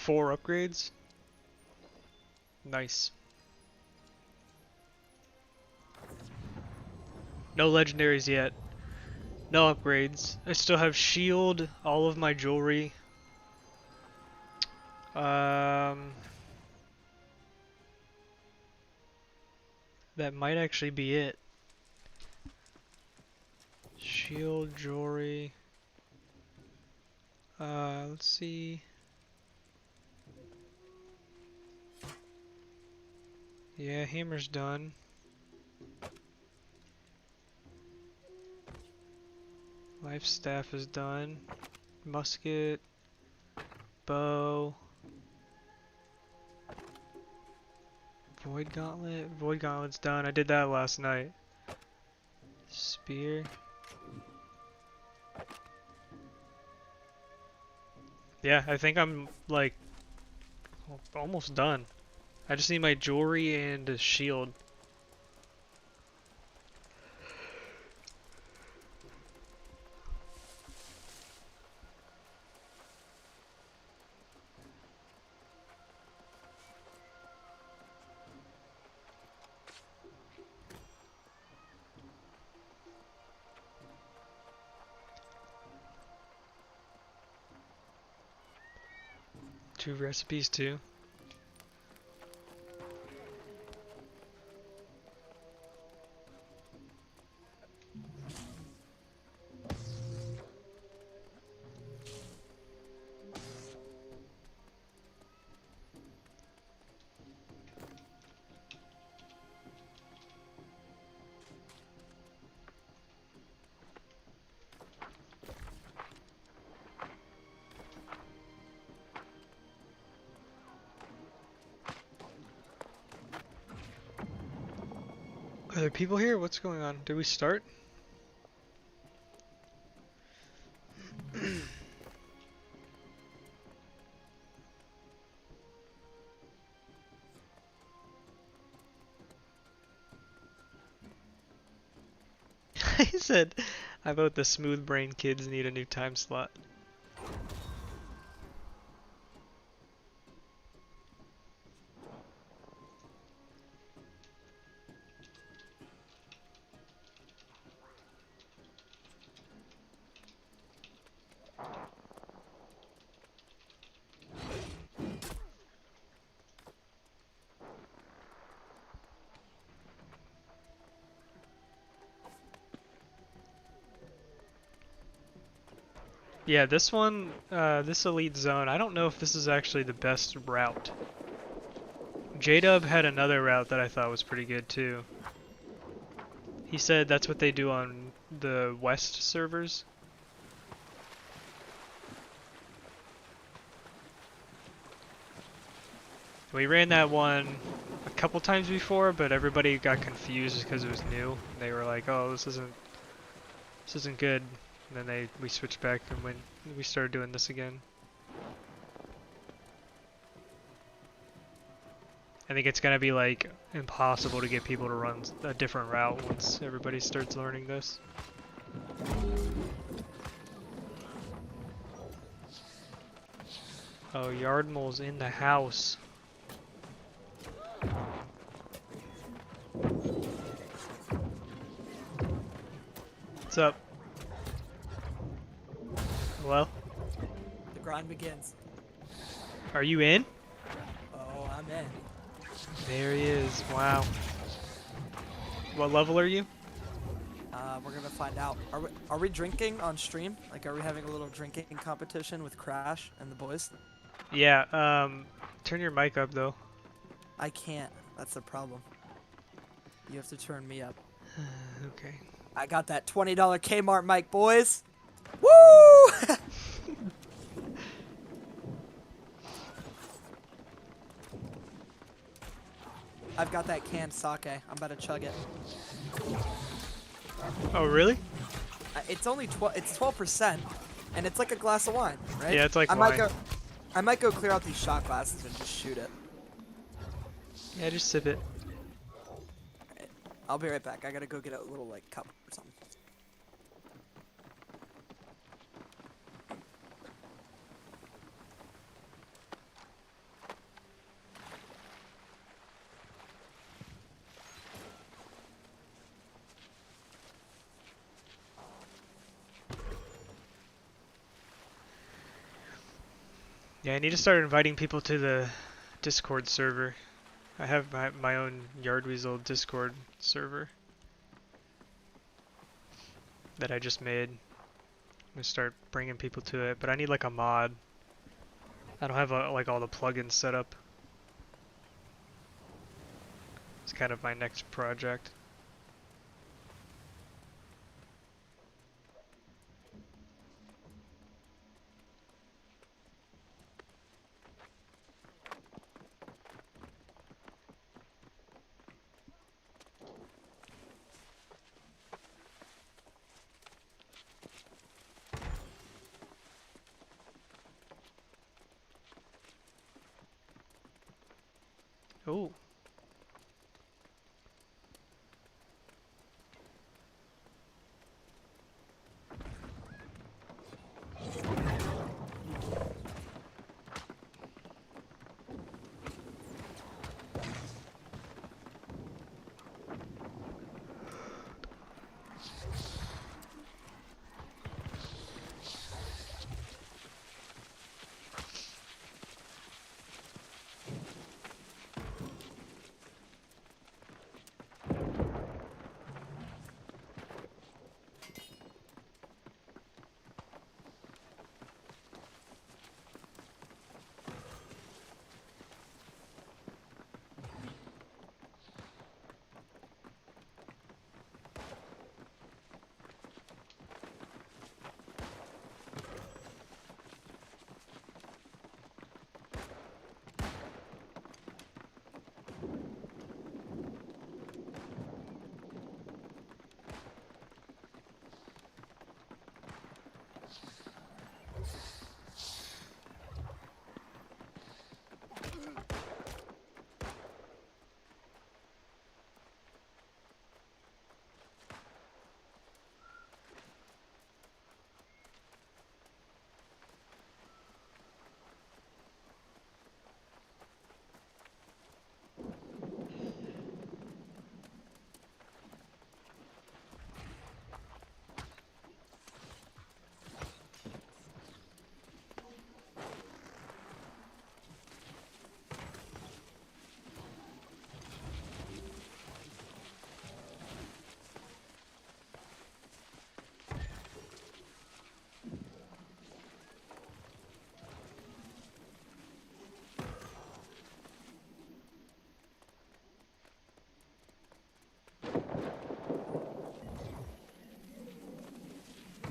4 upgrades. Nice. No legendaries yet. No upgrades. I still have shield, all of my jewelry. That might actually be it. Shield, jewelry. Let's see. Yeah, hammer's done. Life staff is done. Musket. Bow. Void gauntlet. Void gauntlet's done. I did that last night. Spear. Yeah, I think I'm like almost done. I just need my jewelry and a shield. Two recipes too. Are there people here? What's going on? Did we start? He said, I vote the smooth brain kids need a new time slot. Yeah, this one, this elite zone, I don't know if this is actually the best route. J-Dub had another route that I thought was pretty good too. He said that's what they do on the West servers. We ran that one a couple times before, but everybody got confused because it was new. They were like, "Oh, this isn't good." And then we switched back and we started doing this again. I think it's gonna be like impossible to get people to run a different route once everybody starts learning this. Oh, Yardmole's in the house. What's up? Hello? The grind begins. Are you in? Oh, I'm in. There he is. Wow. What level are you? We're gonna find out. Are we drinking on stream? Like, are we having a little drinking competition with Crash and the boys? Yeah, turn your mic up though. I can't. That's the problem. You have to turn me up. Okay. I got that $20 Kmart mic, boys. Woo! I've got that canned sake. I'm about to chug it. Oh, really? It's only it's 12%, and it's like a glass of wine, right? Yeah, it's like wine. I might go clear out these shot glasses and just shoot it. Yeah, just sip it. Right. I'll be right back. I gotta go get a little like cup or something. Yeah, I need to start inviting people to the Discord server. I have my own Yardweasel Discord server that I just made. I'm gonna start bringing people to it, but I need like a mod. I don't have like all the plugins set up. It's kind of my next project. Oh.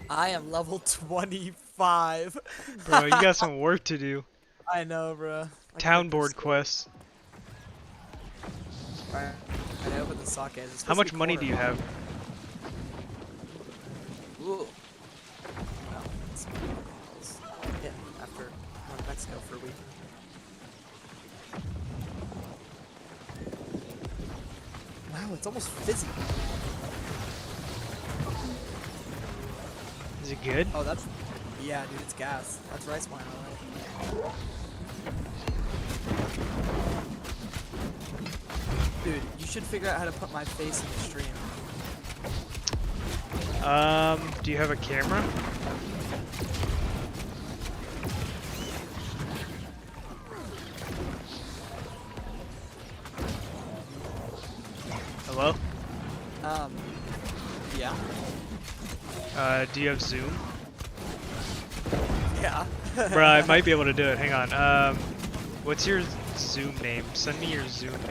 I am level 25. Bro, you got some work to do. I know, bro. My Town character's board so- quests. Alright, I open the socket. It's How supposed to much be money do you quarter. have? Ooh. No, it's yeah, after going to Mexico for a week. Wow, it's almost fizzy. Is it good? Oh, that's... Yeah, dude, it's gas. That's rice wine, alright. Dude, you should figure out how to put my face in the stream. Do you have a camera? Hello? Yeah. Do you have Zoom? Yeah. Bro, I might be able to do it. Hang on. What's your Zoom name? Send me your Zoom name.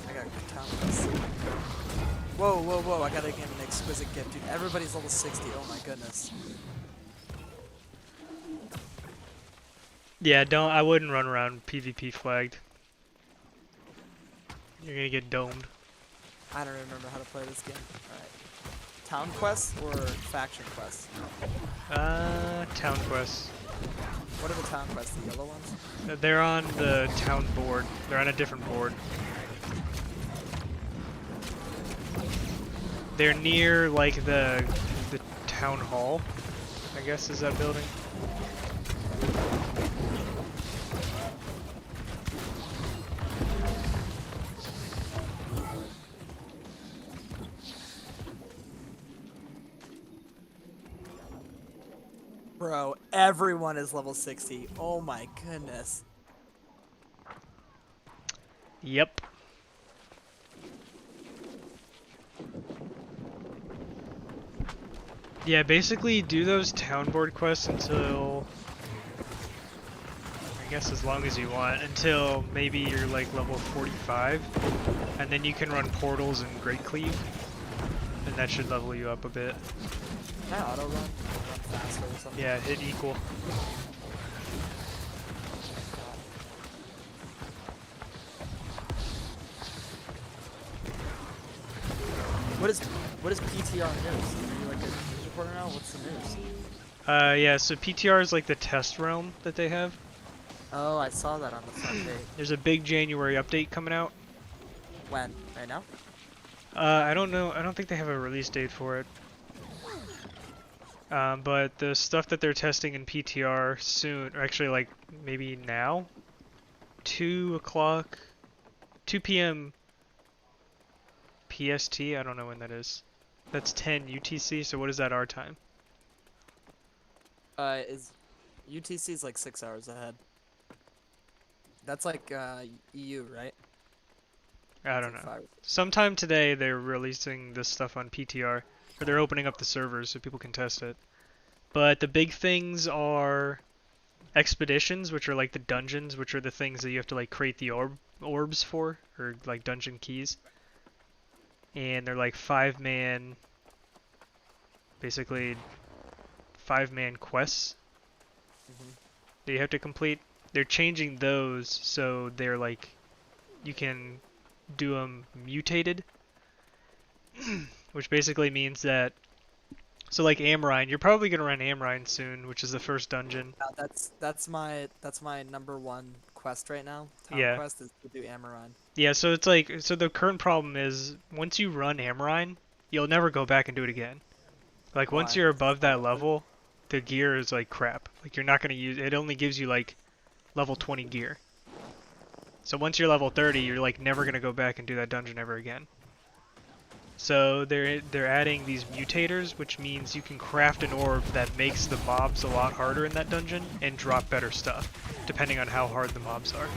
I got good time. Whoa, whoa, whoa, I gotta get an exquisite gift, dude. Everybody's level 60, oh my goodness. Yeah, I wouldn't run around PvP flagged. You're gonna get domed. I don't remember how to play this game. Alright. Town quests or faction quests? Town quests. What are the town quests? The yellow ones? They're on the town board. They're on a different board. They're near, like, the town hall, I guess, is that building? Bro, everyone is level 60. Oh my goodness. Yep. Yeah, basically do those town board quests until, I guess as long as you want, until maybe you're like level 45, and then you can run portals and Great Cleave, and that should level you up a bit. Can I auto run? Or run faster or something? Yeah, hit equal. What is PTR news? Are you like a news reporter now? What's the news? Yeah, so PTR is like the test realm that they have. Oh, I saw that on the front page. There's a big January update coming out. When? Right now? I don't know. I don't think they have a release date for it. But the stuff that they're testing in PTR soon, or actually like maybe now, 2 p.m. PST. I don't know when that is. That's 10 UTC. So what is that our time? Is UTC is like 6 hours ahead. That's like EU, right? I don't know. Sometime today they're releasing this stuff on PTR, or they're opening up the servers so people can test it. But the big things are expeditions, which are like the dungeons, which are the things that you have to like create the orbs for, or like dungeon keys. And they're like 5-man, basically 5-man quests that you have to complete. They're changing those so they're like, you can do them mutated, which basically means that, so like Amrine, you're probably gonna run Amrine soon, which is the first dungeon. Yeah, that's my number one quest right now. Town Yeah. quest is to do Amaran. Yeah, so it's like, so the current problem is once you run Amrine, you'll never go back and do it again. Like once Why? you're above that level, the gear is like crap. Like you're not gonna use it. Only gives you like level 20 gear. So once you're level 30, you're like never gonna go back and do that dungeon ever again. So they're adding these mutators, which means you can craft an orb that makes the mobs a lot harder in that dungeon and drop better stuff, depending on how hard the mobs are.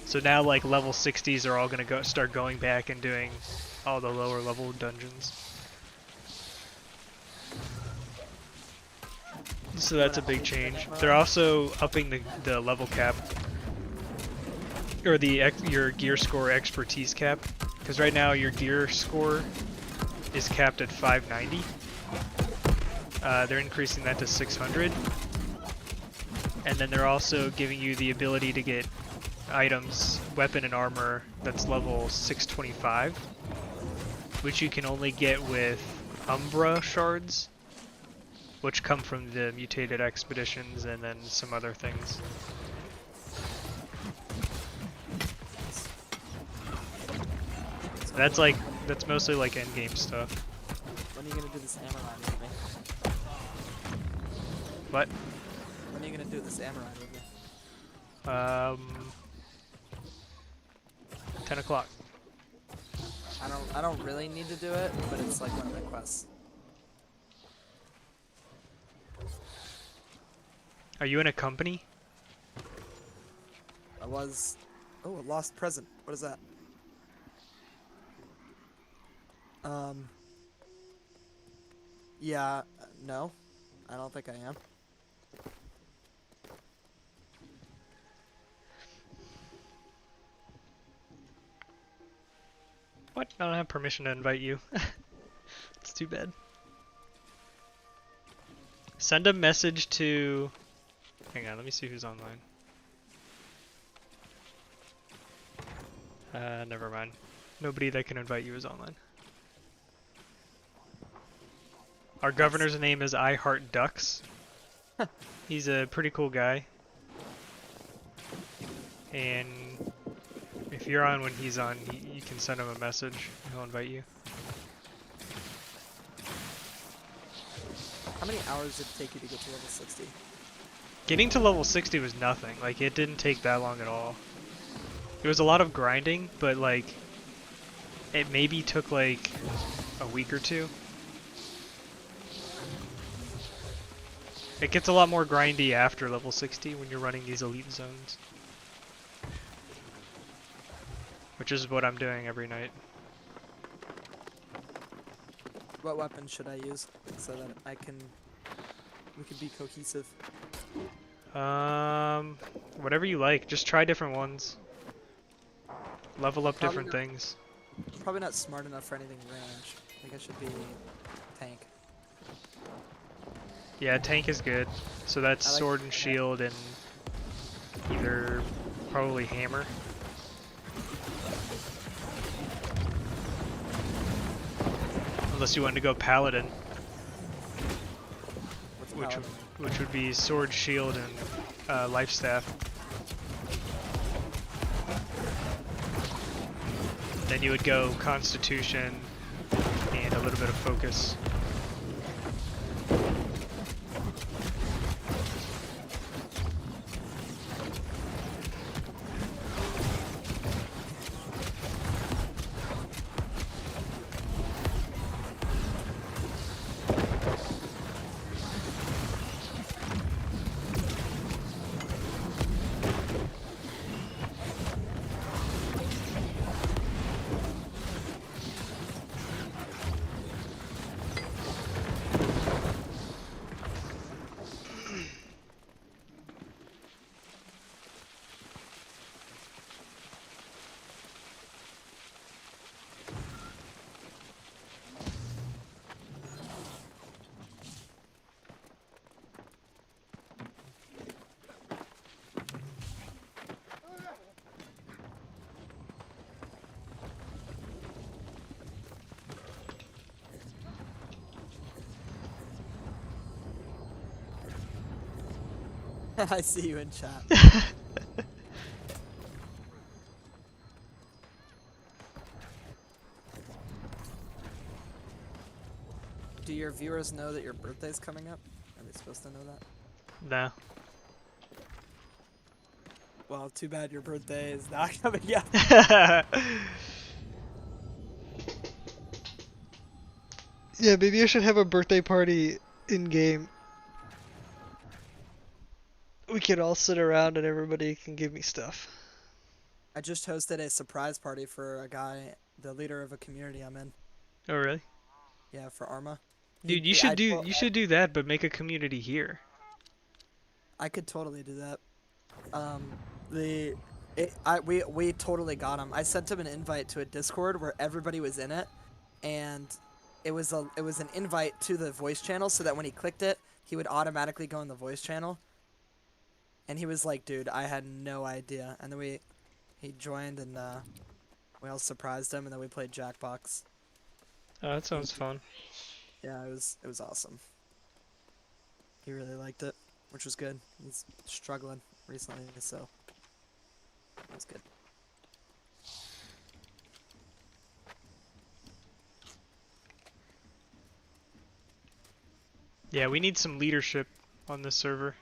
So now like level 60s are all gonna start going back and doing all the lower level dungeons. So that's a big change. They're also upping the level cap, or your gear score expertise cap, because right now your gear score is capped at 590. They're increasing that to 600, and then they're also giving you the ability to get items, weapon and armor that's level 625, which you can only get with Umbral Shards, which come from the Mutated Expeditions and then some other things. That's mostly like endgame stuff. When are you gonna do this Amaran with me? What? When are you gonna do this Amaran with me? 10 o'clock. I don't really need to do it, but it's like one of the quests. Are you in a company? I was. Oh, a lost present. What is that? Yeah, no. I don't think I am. What? I don't have permission to invite you. It's too bad. Send a message to... Hang on, let me see who's online. Never mind. Nobody that can invite you is online. Our governor's name is I Heart Ducks. He's a pretty cool guy. And if you're on when he's on, you can send him a message. He'll invite you. How many hours did it take you to get to level 60? Getting to level 60 was nothing. Like, it didn't take that long at all. It was a lot of grinding, but like, it maybe took like a week or two. It gets a lot more grindy after level 60 when you're running these elite zones. Which is what I'm doing every night. What weapon should I use so that we can be cohesive? Whatever you like. Just try different ones. Level up Probably different not, things. probably not smart enough for anything range. I think I should be tank. Yeah, tank is good. So that's I like sword and shield and either probably hammer. Unless you want to go paladin, what's which paladin. which would be sword, shield, and life staff. Then you would go constitution and a little bit of focus. I see you in chat. Do your viewers know that your birthday's coming up? Are they supposed to know that? No. Well, too bad your birthday is not coming up. Yeah, maybe I should have a birthday party in game. We can all sit around and everybody can give me stuff. I just hosted a surprise party for a guy, the leader of a community I'm in. Oh really? Yeah, for Arma. Dude, you should do that, but make a community here. I could totally do that. We totally got him. I sent him an invite to a Discord where everybody was in it, and it was an invite to the voice channel so that when he clicked it, he would automatically go in the voice channel. And he was like, "Dude, I had no idea." And then he joined and we all surprised him, and then we played Jackbox. Oh, that sounds fun. Yeah, it was awesome. He really liked it, which was good. He's struggling recently, so it was good. Yeah, we need some leadership on this server.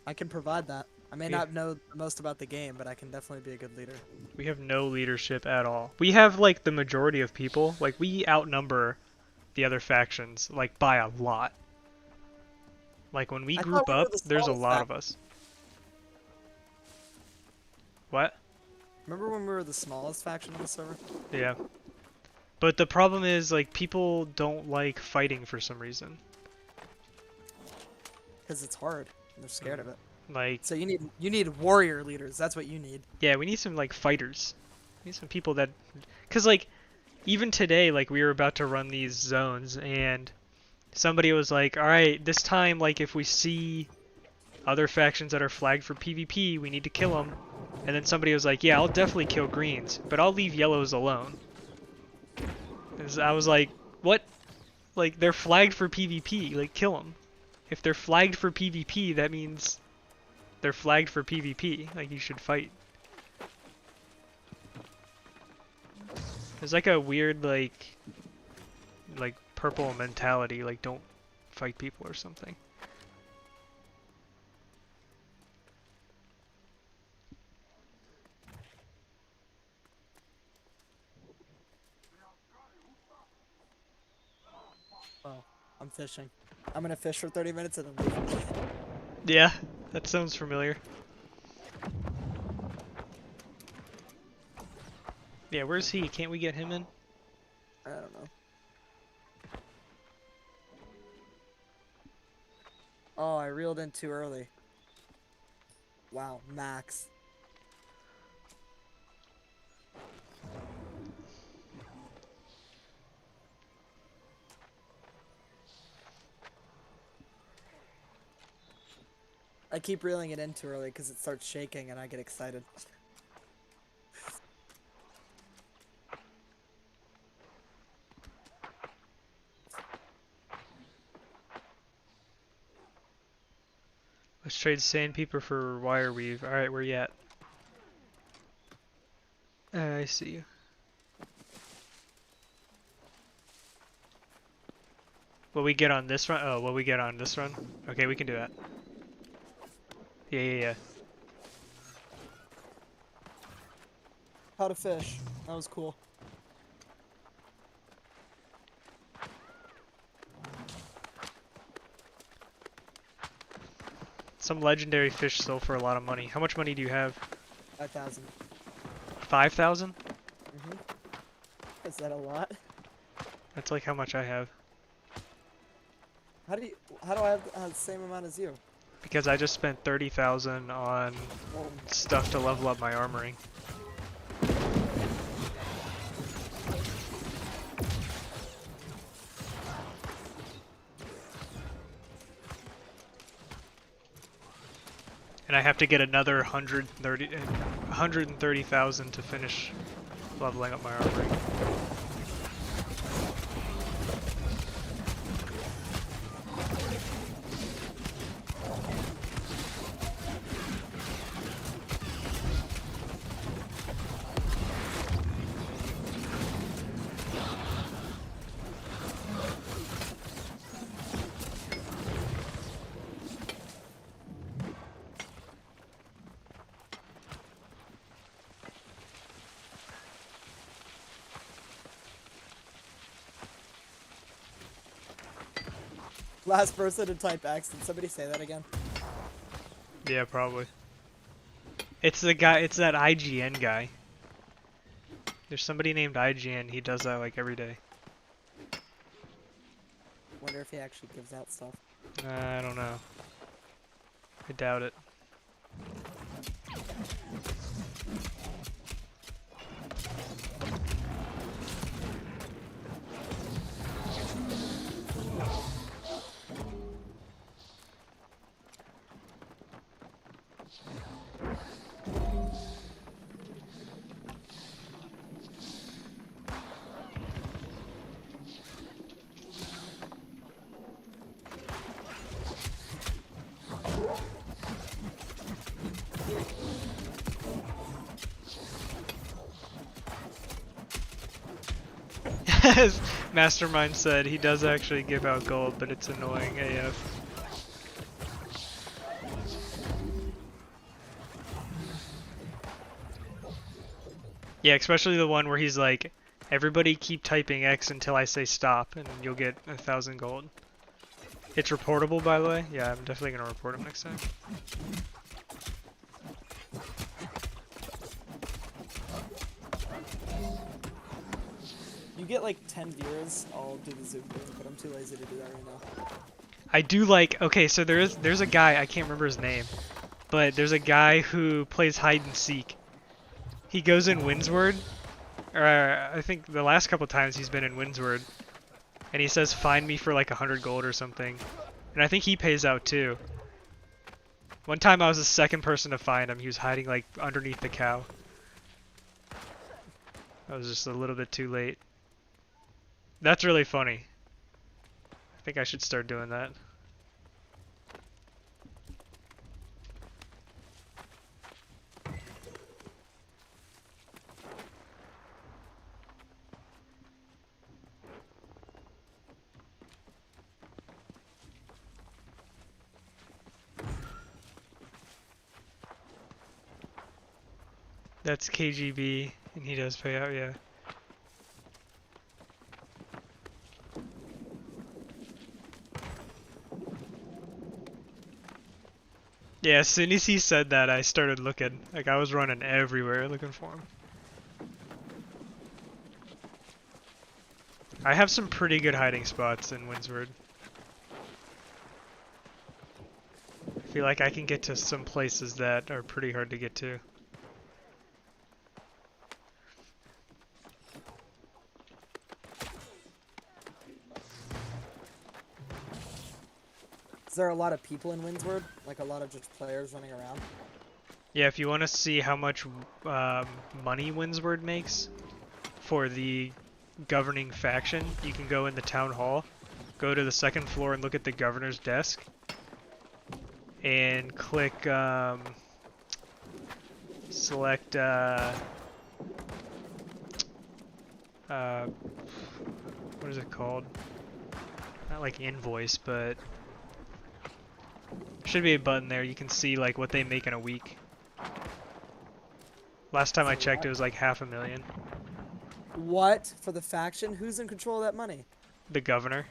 I can provide that. I may Yeah. not know the most about the game, but I can definitely be a good leader. We have no leadership at all. We have like the majority of people. Like we outnumber the other factions like by a lot. Like when we I group thought we were up, the there's a smallest lot of faction. us. What? Remember when we were the smallest faction on the server? Yeah. But the problem is like people don't like fighting for some reason. Because it's hard, and they're scared of it. Like So you need warrior leaders. That's what you need. yeah, we need some like fighters. We need some people that, cause like even today, like we were about to run these zones and somebody was like, all right, this time like if we see other factions that are flagged for PvP, we need to kill them. And then somebody was like, yeah, I'll definitely kill greens, but I'll leave yellows alone. And I was like, what? Like they're flagged for PvP, like kill them. If they're flagged for PvP, that means they're flagged for PvP. Like you should fight. There's like a weird like purple mentality, like don't fight people or something. Well, I'm fishing. I'm gonna fish for 30 minutes and then leave. Yeah, that sounds familiar. Yeah, where's he? Can't we get him in? I don't know. Oh, I reeled in too early. Wow, max. I keep reeling it in too early because it starts shaking and I get excited. Let's trade sandpaper for wire weave. Alright, where you at? I see you. Will we get on this run? Oh, will we get on this run? Okay, we can do that. Yeah. How to fish. That was cool. Some legendary fish sold for a lot of money. How much money do you have? 5,000. 5,000? Is that a lot? That's like how much I have. How do I have the same amount as you? Because I just spent 30,000 on stuff to level up my armoring. And I have to get another 130,000 to finish leveling up my armoring. Last person to type X. Did somebody say that again? Yeah, probably. It's the guy, it's that IGN guy. There's somebody named IGN, he does that like every day. Wonder if he actually gives out stuff. I don't know. I doubt it. As Mastermind said, he does actually give out gold, but it's annoying AF. Yeah, especially the one where he's like, everybody keep typing X until I say stop, and you'll get 1,000 gold. It's reportable, by the way. Yeah, I'm definitely gonna report him next time. You get like 10 viewers, I'll do the zoom thing, but I'm too lazy to do that right now. I do like, okay, so there's a guy, I can't remember his name, but there's a guy who plays hide and seek. He goes in Windsward, or I think the last couple times he's been in Windsward, and he says find me for like 100 gold or something. And I think he pays out too. One time I was the second person to find him, he was hiding like underneath the cow. I was just a little bit too late. That's really funny. I think I should start doing that. That's KGB, and he does pay out, yeah. Yeah, as soon as he said that, I started looking. Like, I was running everywhere looking for him. I have some pretty good hiding spots in Windsward. I feel like I can get to some places that are pretty hard to get to. Is there a lot of people in Windsward? Like a lot of just players running around? Yeah, if you want to see how much money Windsward makes for the governing faction, you can go in the town hall, go to the second floor and look at the governor's desk, and click, select, what is it called? Not like invoice, but should be a button there. You can see like what they make in a week. Last time I checked, it was like $500,000. What? For the faction? Who's in control of that money? The governor.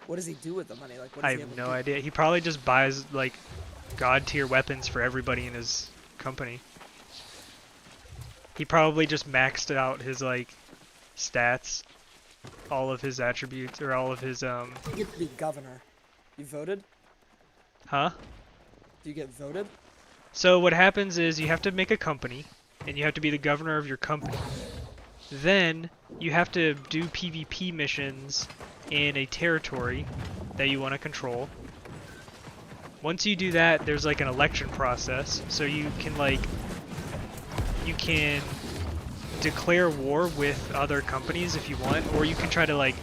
What does he do with the money? Like, what I is he have able no to do? idea. He probably just buys like god tier weapons for everybody in his company. He probably just maxed out his like stats, all of his attributes, or all of his You get to be governor. You voted? Huh? Do you get voted? So what happens is you have to make a company, and you have to be the governor of your company. Then you have to do PvP missions in a territory that you want to control. Once you do that, there's like an election process, so you can declare war with other companies if you want, or you can try to like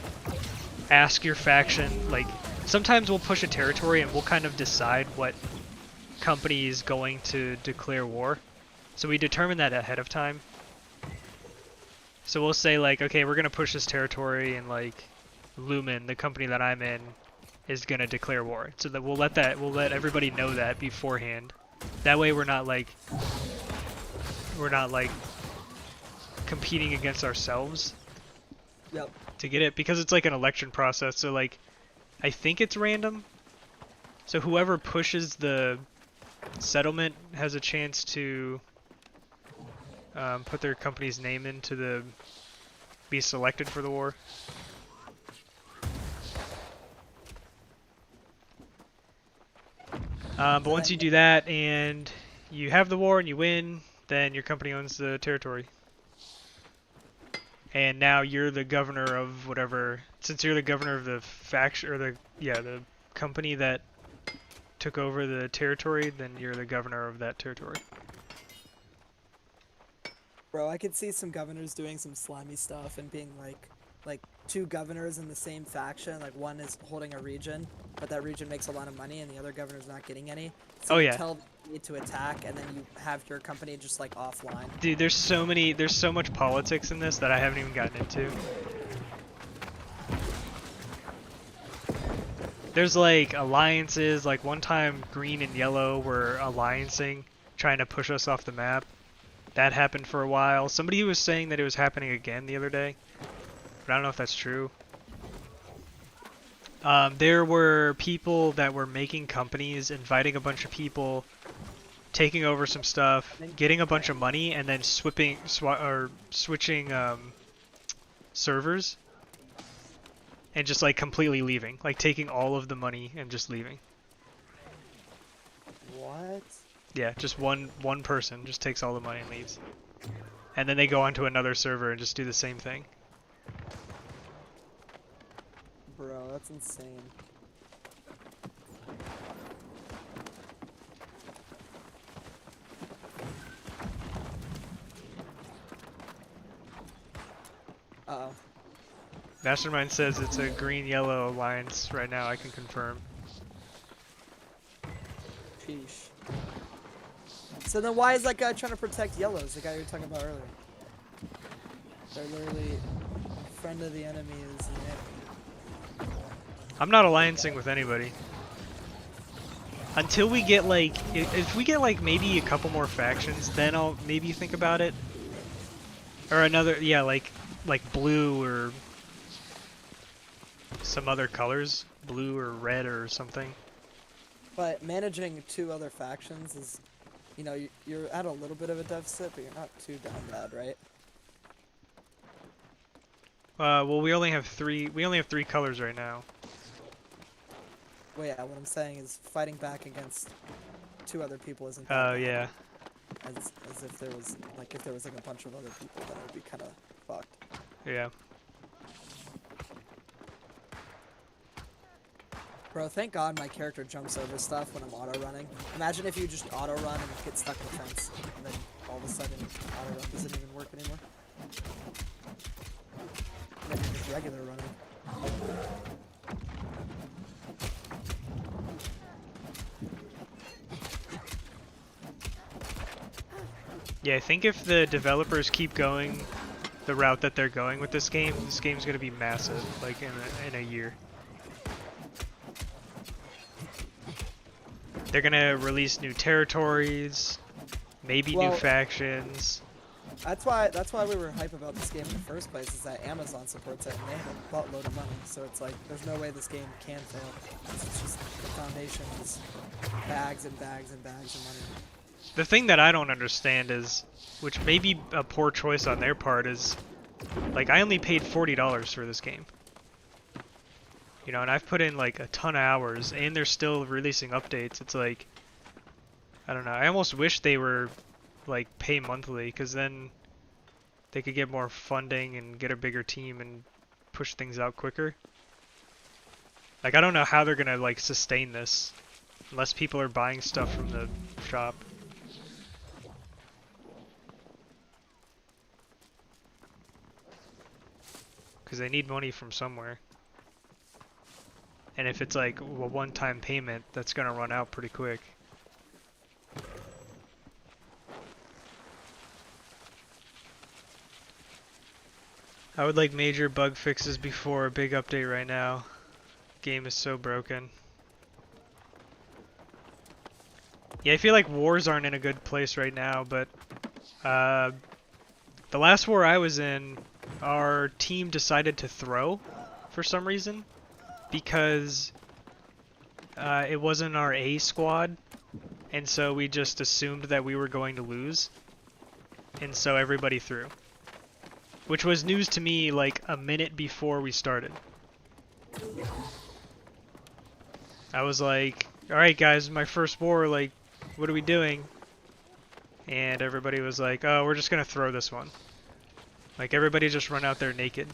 ask your faction, like sometimes we'll push a territory and we'll kind of decide what company is going to declare war. So we determine that ahead of time. So we'll say like, okay, we're gonna push this territory, and like Lumen, the company that I'm in, is gonna declare war. So that we'll let everybody know that beforehand. That way we're not like competing against ourselves. Yep. To get it, because it's like an election process. So like, I think it's random. So whoever pushes the settlement has a chance to put their company's name into be selected for the war. But once you do that and you have the war and you win, then your company owns the territory. And now you're the governor of whatever. Since you're the governor of the faction, or the company that took over the territory, then you're the governor of that territory. Bro, I could see some governors doing some slimy stuff and being like two governors in the same faction. Like one is holding a region, but that region makes a lot of money and the other governor's not getting any. So Oh you yeah. tell them you need to attack, and then you have your company just like offline. Dude, there's so much politics in this that I haven't even gotten into. There's like alliances, like one time Green and Yellow were alliancing, trying to push us off the map. That happened for a while. Somebody was saying that it was happening again the other day, but I don't know if that's true. There were people that were making companies, inviting a bunch of people, taking over some stuff, getting a bunch of money, and then switching servers, and just like completely leaving, like taking all of the money and just leaving. What? Yeah, just one person just takes all the money and leaves, and then they go onto another server and just do the same thing. Bro, that's insane. Uh-oh. Mastermind says it's a green-yellow alliance right now. I can confirm. Sheesh. So then why is that guy trying to protect yellows, the guy you were talking about earlier? They're literally friend of the enemy is the enemy. I'm not alliancing with anybody. Until we get like, if we get like maybe a couple more factions, then I'll maybe think about it. Or another, yeah, like blue or some other colors, blue or red or something. But managing 2 other factions is, you know, you're at a little bit of a deficit, but you're not too down bad, right? Well, we only have three. We only have 3 colors right now. Well, yeah, what I'm saying is fighting back against 2 other people isn't that Oh bad. yeah. As if there was like a bunch of other people, then it would be kind of fucked. Yeah. Bro, thank God my character jumps over stuff when I'm auto running. Imagine if you just auto run and get stuck in the fence, and then all of a sudden auto run doesn't even work anymore. And then you're just regular running. Yeah, I think if the developers keep going the route that they're going with this game's gonna be massive, like in a year. They're gonna release new territories, maybe new factions. That's why we were hype about this game in the first place, is that Amazon supports it and they have a buttload of money. So it's like there's no way this game can fail. It's just the foundation is bags and bags and bags of money. The thing that I don't understand is, which may be a poor choice on their part, is like I only paid $40 for this game. You know, and I've put in like a ton of hours, and they're still releasing updates. It's like, I don't know. I almost wish they were like pay monthly, because then they could get more funding and get a bigger team and push things out quicker. Like I don't know how they're gonna like sustain this unless people are buying stuff from the shop. Because they need money from somewhere. And if it's like a one-time payment, that's gonna run out pretty quick. I would like major bug fixes before a big update right now. Game is so broken. Yeah, I feel like wars aren't in a good place right now, but the last war I was in, our team decided to throw for some reason because it wasn't our A squad, and so we just assumed that we were going to lose, and so everybody threw. Which was news to me like a minute before we started. I was like, alright guys, my first war, like, what are we doing? And everybody was like, oh, we're just gonna throw this one. Like, everybody just run out there naked.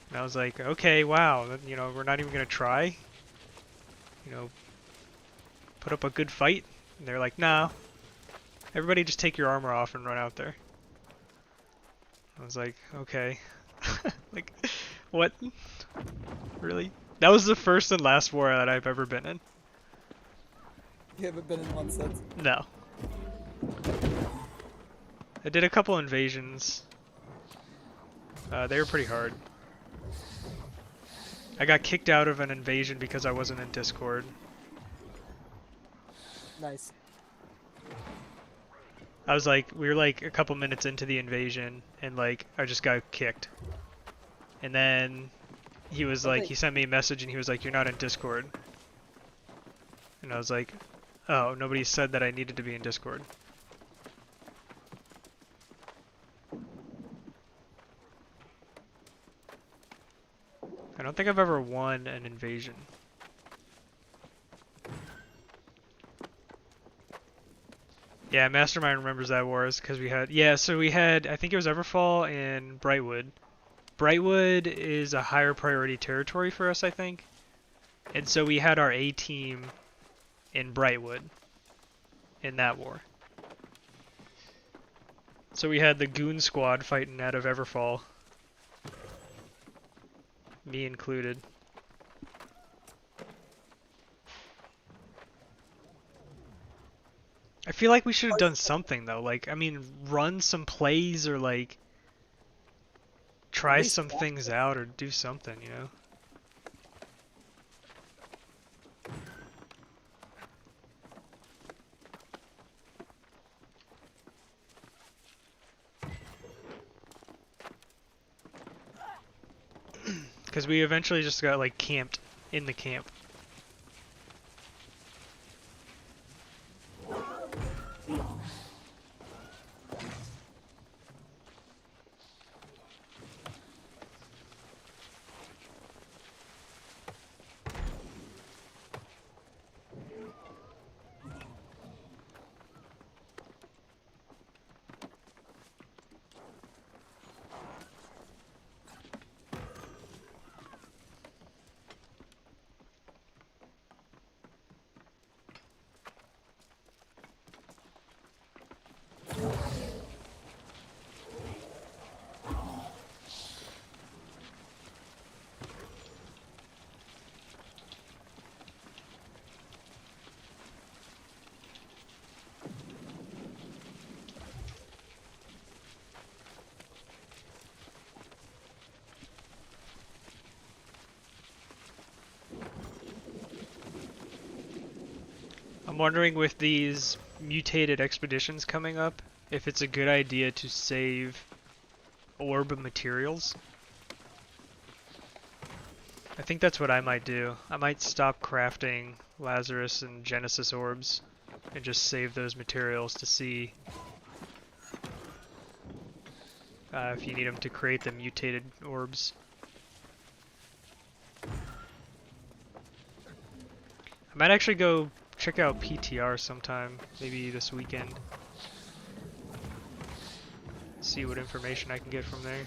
And I was like, okay, wow, you know, we're not even gonna try? You know, put up a good fight? And they're like, nah. Everybody just take your armor off and run out there. I was like, okay. Like, what? Really? That was the first and last war that I've ever been in. You haven't been in one since? No. I did a couple invasions. They were pretty hard. I got kicked out of an invasion because I wasn't in Discord. Nice. I was like, we were like a couple minutes into the invasion, and like, I just got kicked. And then he was like, he sent me a message and he was like, you're not in Discord. And I was like, oh, nobody said that I needed to be in Discord. I don't think I've ever won an invasion. Yeah, Mastermind remembers that wars because we had, yeah, so we had, I think it was Everfall and Brightwood. Brightwood is a higher priority territory for us, I think. And so we had our A team in Brightwood in that war. So we had the Goon Squad fighting out of Everfall. Me included. I feel like we should have done something though, like, I mean, run some plays or like try some things out or do something, you know? Because we eventually just got like camped in the camp. I'm wondering with these mutated expeditions coming up, if it's a good idea to save orb materials. I think that's what I might do. I might stop crafting Lazarus and Genesis orbs and just save those materials to see if you need them to create the mutated orbs. I might actually go check out PTR sometime, maybe this weekend. See what information I can get from there.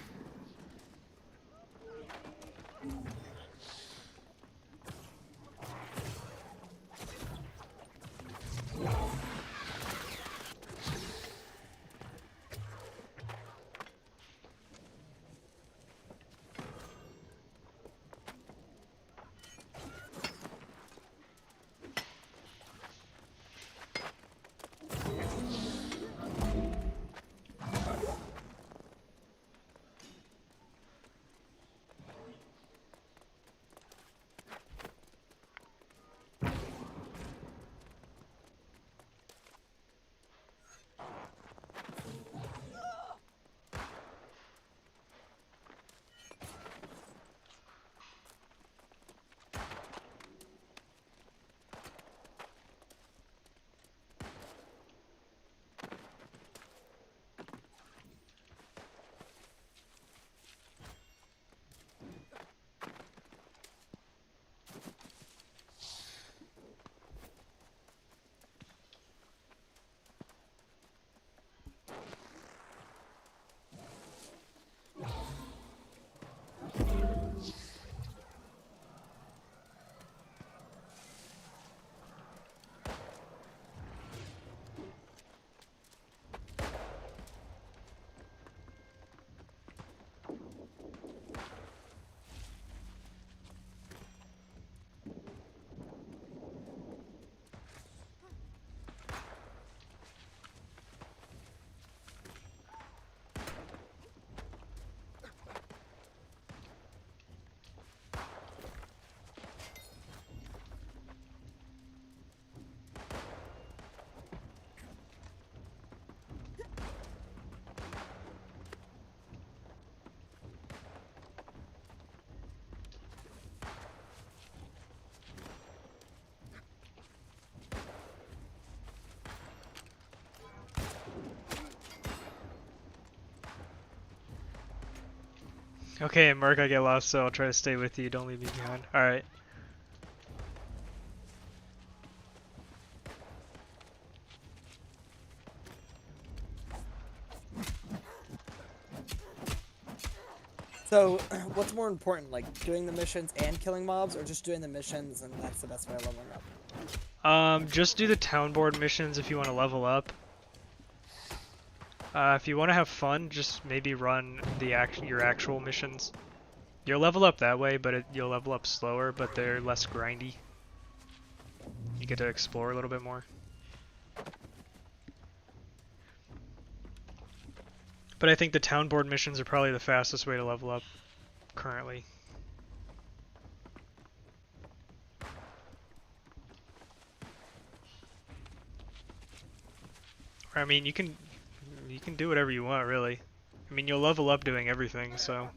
Okay, Mark, I get lost, so I'll try to stay with you. Don't leave me behind. Alright. So, what's more important, like doing the missions and killing mobs, or just doing the missions and that's the best way of leveling up? Just do the town board missions if you want to level up. If you want to have fun, just maybe run your actual missions. You'll level up that way, but you'll level up slower, but they're less grindy. You get to explore a little bit more. But I think the town board missions are probably the fastest way to level up currently. I mean, you can do whatever you want, really. I mean, you'll level up doing everything, so.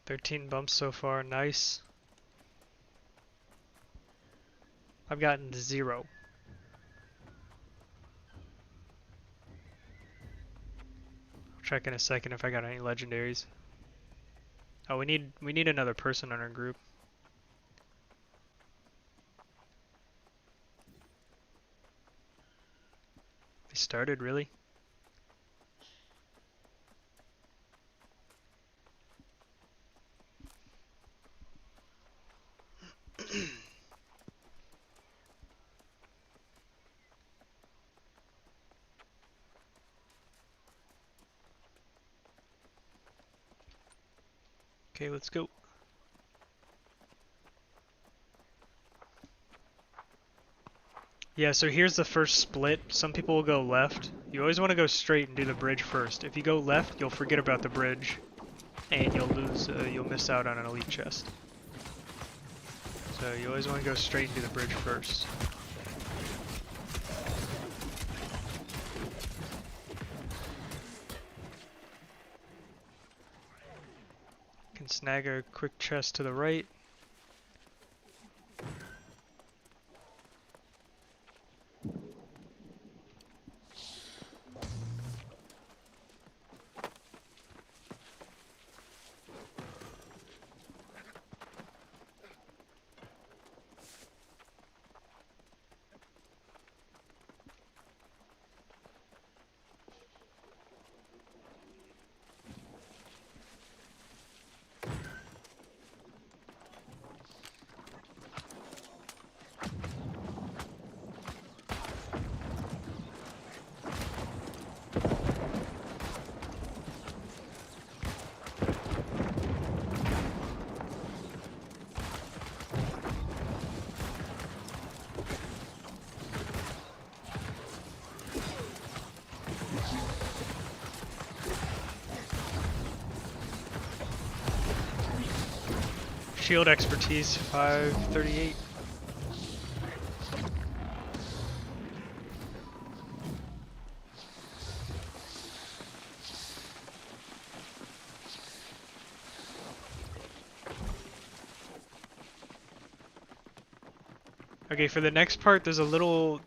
"13 bumps so far, nice." I've gotten 0. I'll check in a second if I got any legendaries. Oh, we need another person on our group. started, really. Okay, let's go. Yeah, so here's the first split. Some people will go left. You always want to go straight and do the bridge first. If you go left, you'll forget about the bridge, and you'll miss out on an elite chest. So you always want to go straight and do the bridge first. Can snag a quick chest to the right. Shield expertise 538. Okay, for the next part, there's a little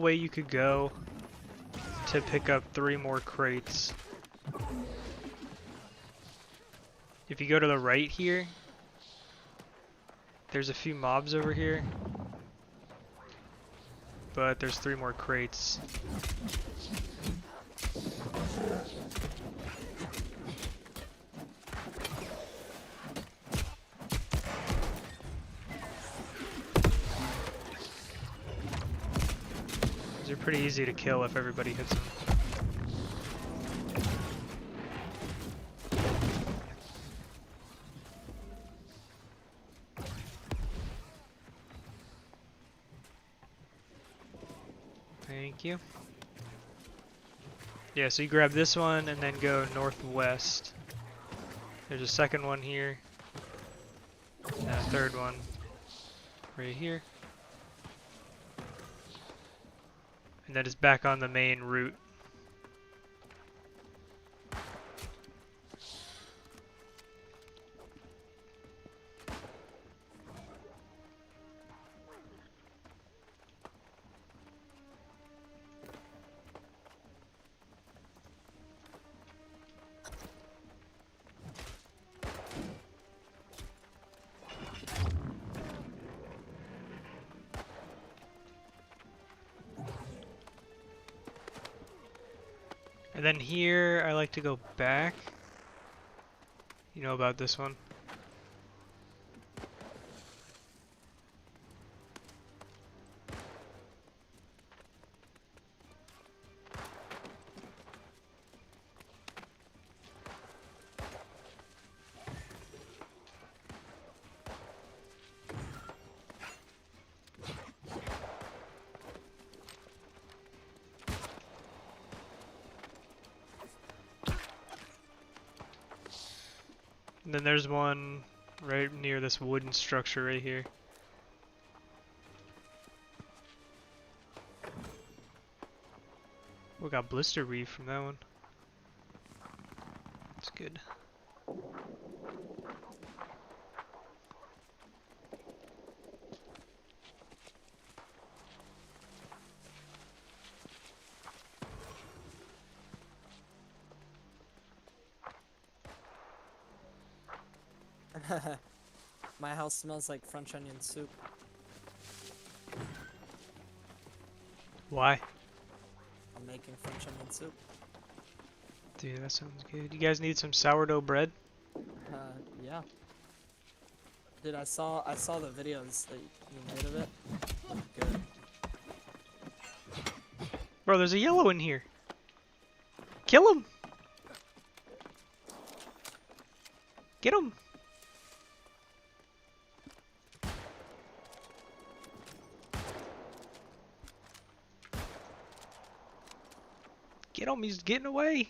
way you could go to pick up 3 more crates. If you go to the right here, there's a few mobs over here, but there's 3 more crates. These are pretty easy to kill if everybody hits them. Thank you. Yeah, so you grab this one and then go northwest. There's a second one here. And a third one right here. And that is back on the main route. And then here, I like to go back. You know about this one. And then there's one right near this wooden structure right here. We got blister weave from that one. That's good. My house smells like French onion soup. Why? I'll making French onion soup. Dude, that sounds good. You guys need some sourdough bread? Yeah. Dude, I saw the videos that you made of it. Looked good. Bro, there's a yellow in here. Kill him! Get him! Get him, he's getting away!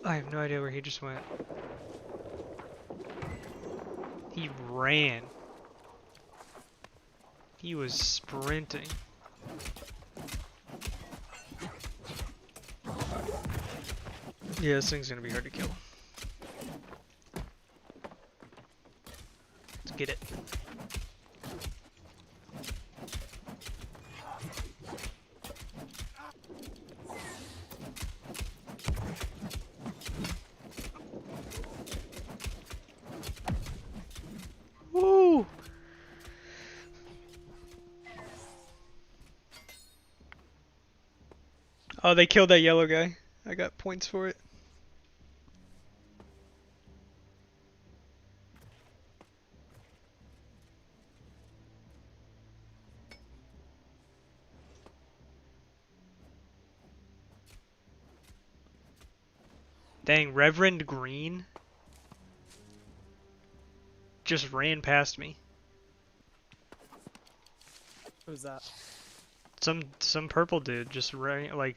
I have no idea where he just went. He ran. He was sprinting. Yeah, this thing's gonna be hard to kill. Let's get it. Woo! Oh, they killed that yellow guy. I got points for it. Dang, Reverend Green just ran past me. Who's that? Some purple dude just ran, like,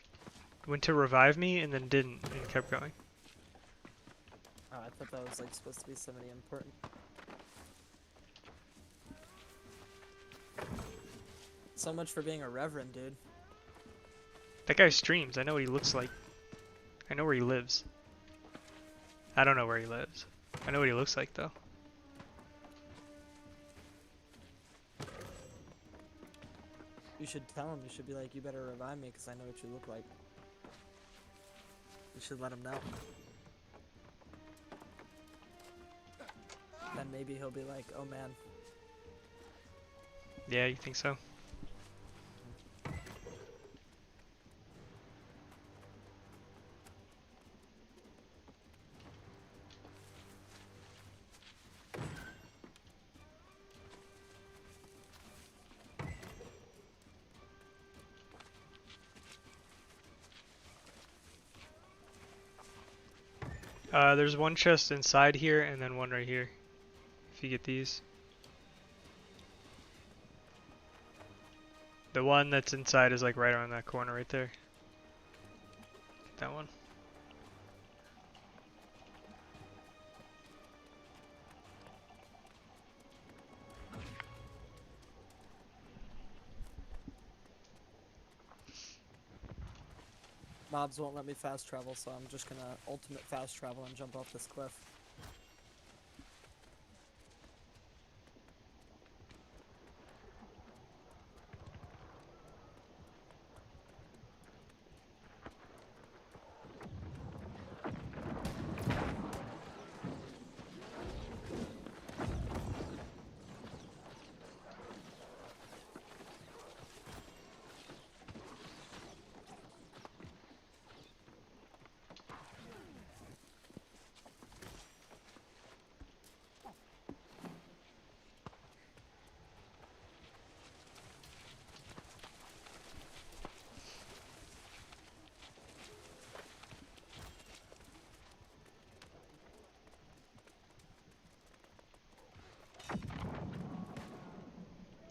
went to revive me and then didn't and kept going. Oh, I thought that was like supposed to be somebody important. So much for being a reverend, dude. That guy streams. I know what he looks like. I know where he lives. I don't know where he lives. I know what he looks like though. You should tell him. You should be like, you better revive me because I know what you look like. You should let him know. Then maybe he'll be like, oh man. Yeah, you think so? There's one chest inside here and then one right here. If you get these. The one that's inside is like right around that corner right there. Get that one. Mobs won't let me fast travel, so I'm just gonna ultimate fast travel and jump off this cliff.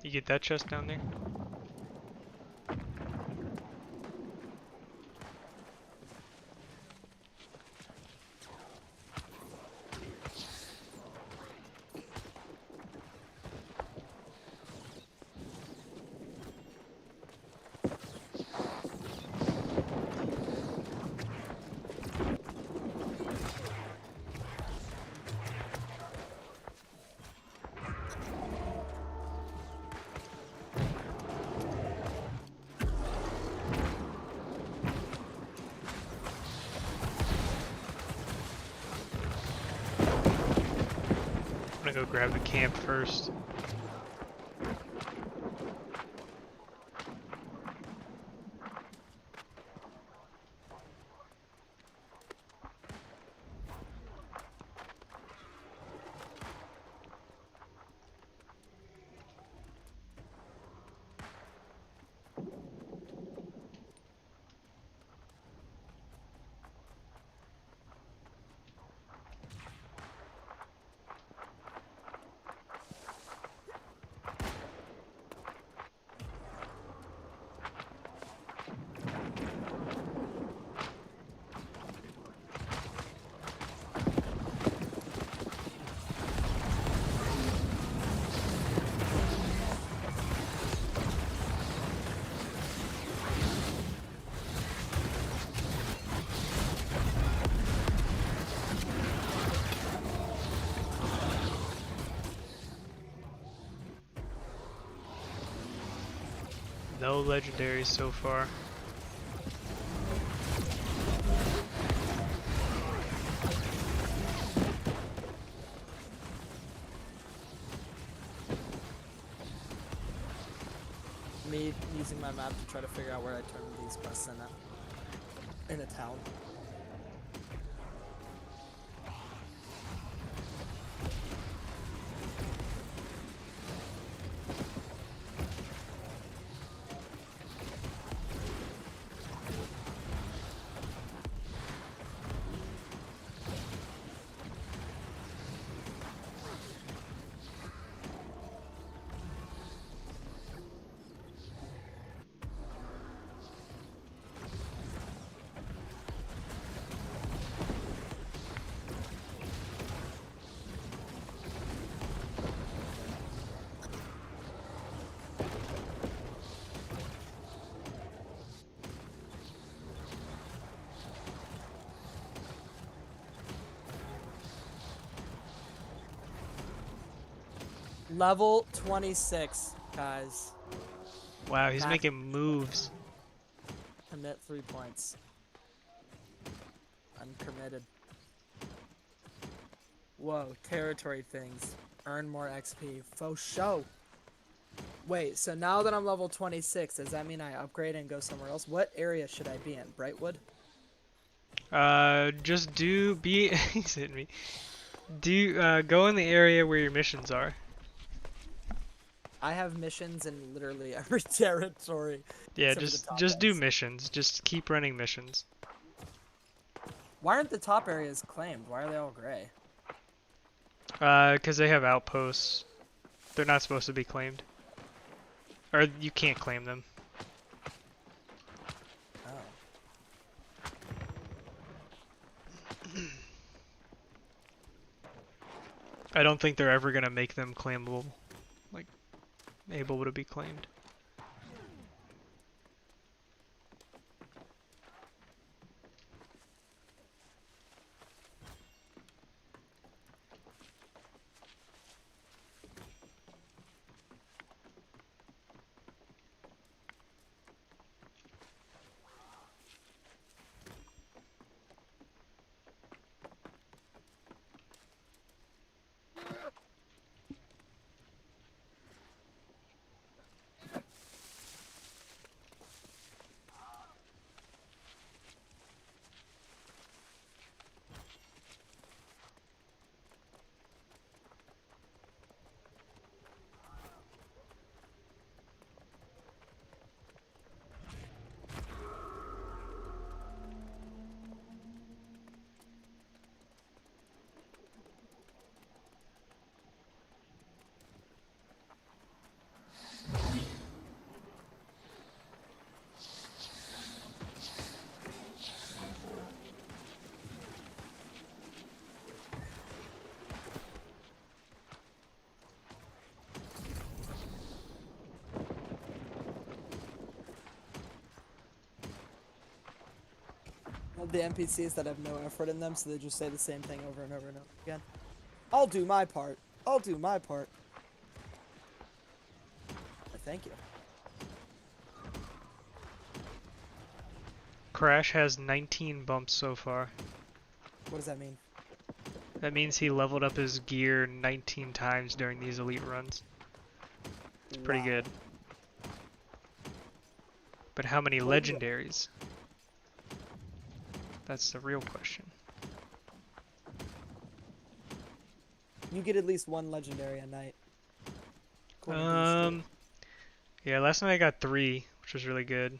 You get that chest down there? gonna go grab the camp first. No legendaries so far. Me using my map to try to figure out where I turn these quests in a town. Level 26, guys. Wow, he's Max making moves. commit 3 points. I'm committed. Whoa, territory things. Earn more XP. Faux show. Wait, so now that I'm level 26, does that mean I upgrade and go somewhere else? What area should I be in? Brightwood? Just he's hitting me. Go in the area where your missions are. I have missions in literally every territory. Yeah, except for the top just do ones. missions. Just keep running missions. Why aren't the top areas claimed? Why are they all gray? 'Cause they have outposts. They're not supposed to be claimed. Or you can't claim them. Oh. I don't think they're ever gonna make them claimable, like able to be claimed. The NPCs that have no effort in them, so they just say the same thing over and over and over again. I'll do my part. I'll do my part. Thank you. Crash has 19 bumps so far. What does that mean? That means he leveled up his gear 19 times during these elite runs. It's pretty Wow. good. But how many legendaries? That's the real question. You get at least one legendary a night. according to these stats. Yeah, last night I got 3, which was really good.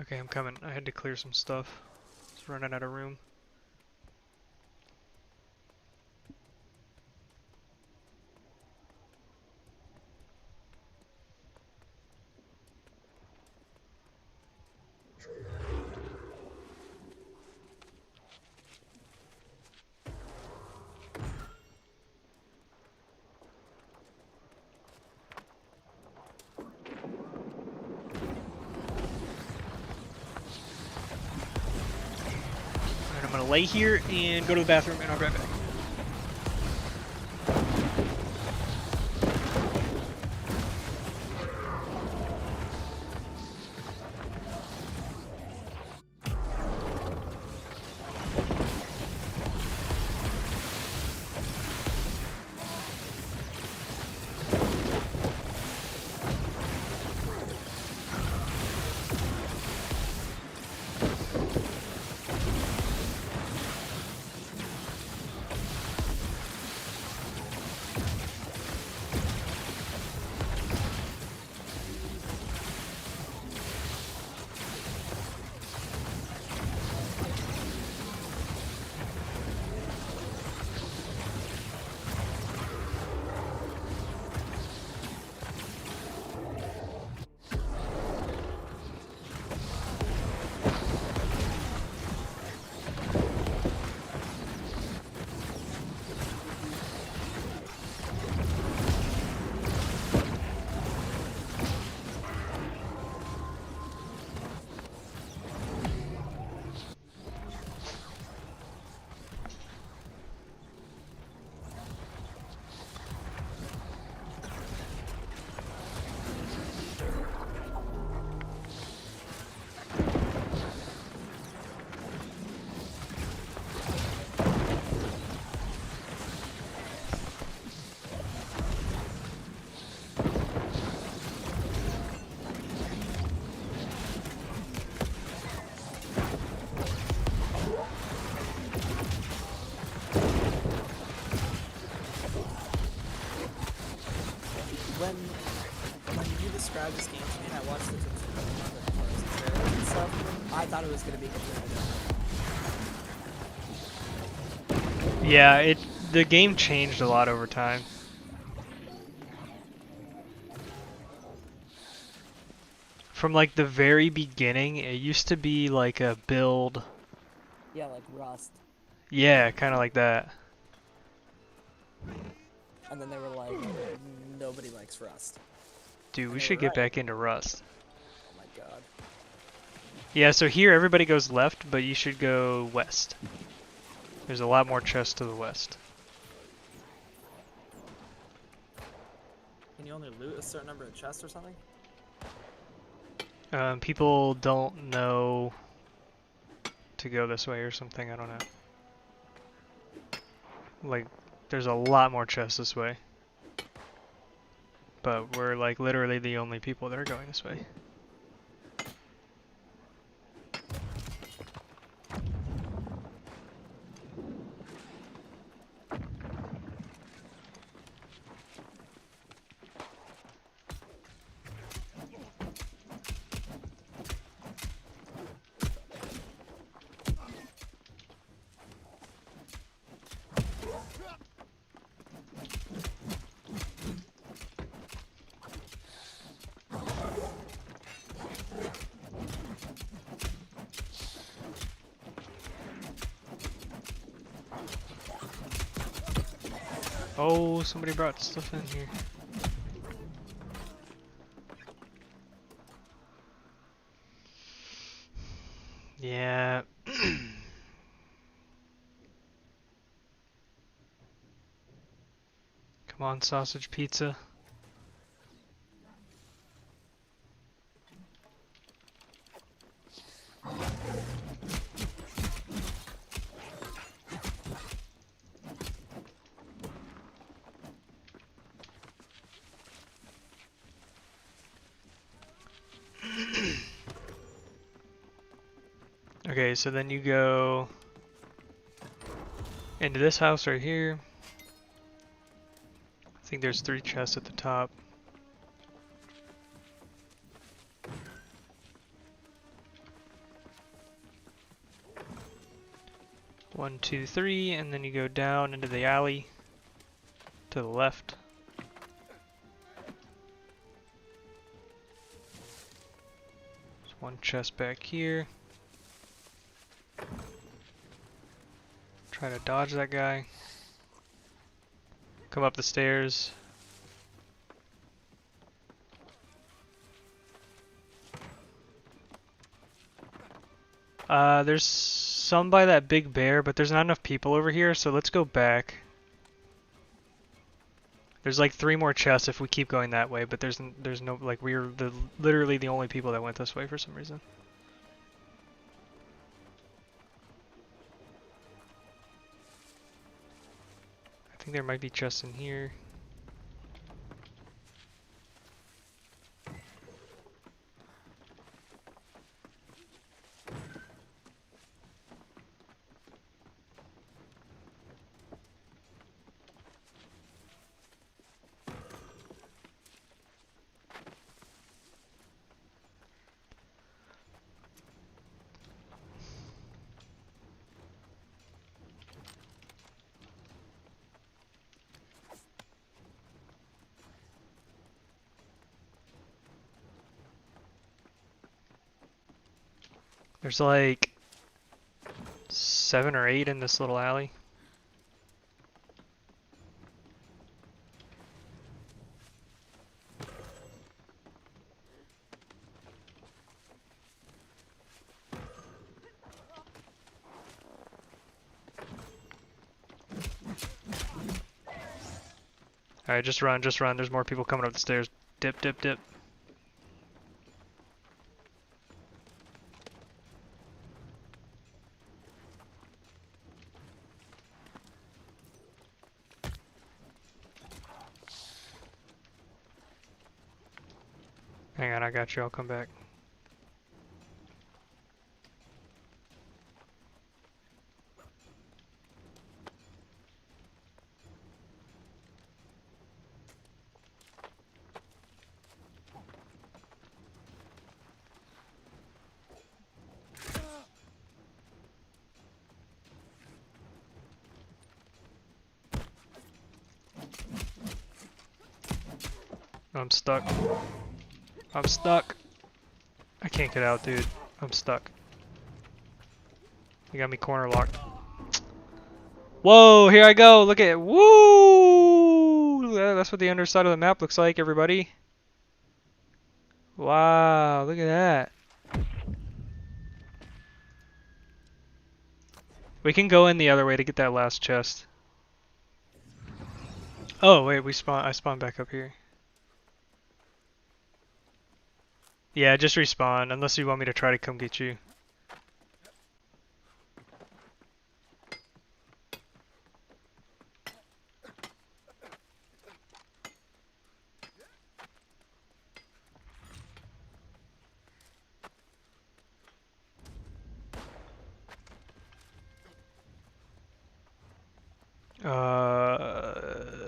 Okay, I'm coming. I had to clear some stuff. Just running out of room. Alright, I'm gonna lay here and go to the bathroom and I'll be right back. When you described this game to me and I watched the trailers and stuff, I thought it was going to be completely different. Yeah, the game changed a lot over time. From like the very beginning, it used to be like a build. Yeah, like Rust. Yeah, kind of like that. And then they were like, nobody likes Rust. Dude, And we they should were get right. back into Rust. Oh my god. Yeah, so here everybody goes left, but you should go west. There's a lot more chests to the west. Can you only loot a certain number of chests or something? People don't know to go this way or something, I don't know. Like, there's a lot more chests this way. But we're like literally the only people that are going this way. Oh, somebody brought stuff in here. Yeah. Come on, sausage pizza. Okay, so then you go into this house right here. I think there's 3 chests at the top. One, two, three, and then you go down into the alley to the left. There's 1 chest back here. Try to dodge that guy. Come up the stairs. There's some by that big bear, but there's not enough people over here, so let's go back. There's like 3 more chests if we keep going that way, but there's no, like, we're literally the only people that went this way for some reason. I think there might be chests in here. There's like 7 or 8 in this little alley. Alright, just run, just run. There's more people coming up the stairs. Dip, dip, dip. Hang on, I got you. I'll come back. I'm stuck. I'm stuck. I can't get out, dude. I'm stuck. You got me corner locked. Whoa, here I go. Look at it. Woo! That's what the underside of the map looks like, everybody. Wow, look at that. We can go in the other way to get that last chest. Oh, wait, I spawned back up here. Yeah, just respawn, unless you want me to try to come get you.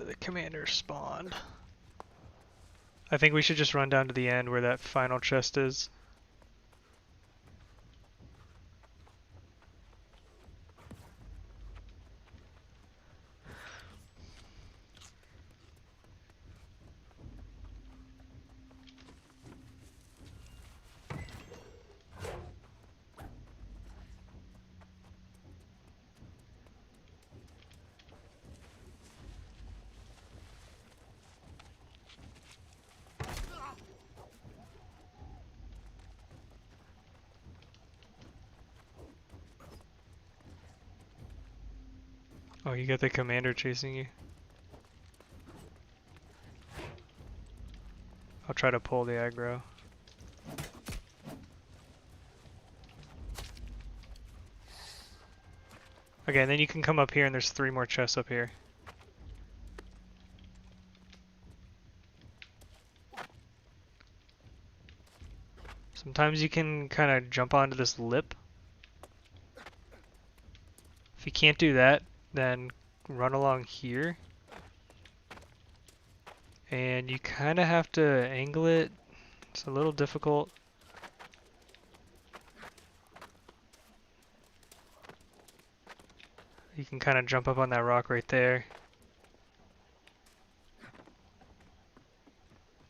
The commander spawned. I think we should just run down to the end where that final chest is. Oh, you got the commander chasing you. I'll try to pull the aggro. Okay, and then you can come up here and there's 3 more chests up here. Sometimes you can kind of jump onto this lip. If you can't do that, then run along here. And you kind of have to angle it. It's a little difficult. You can kind of jump up on that rock right there.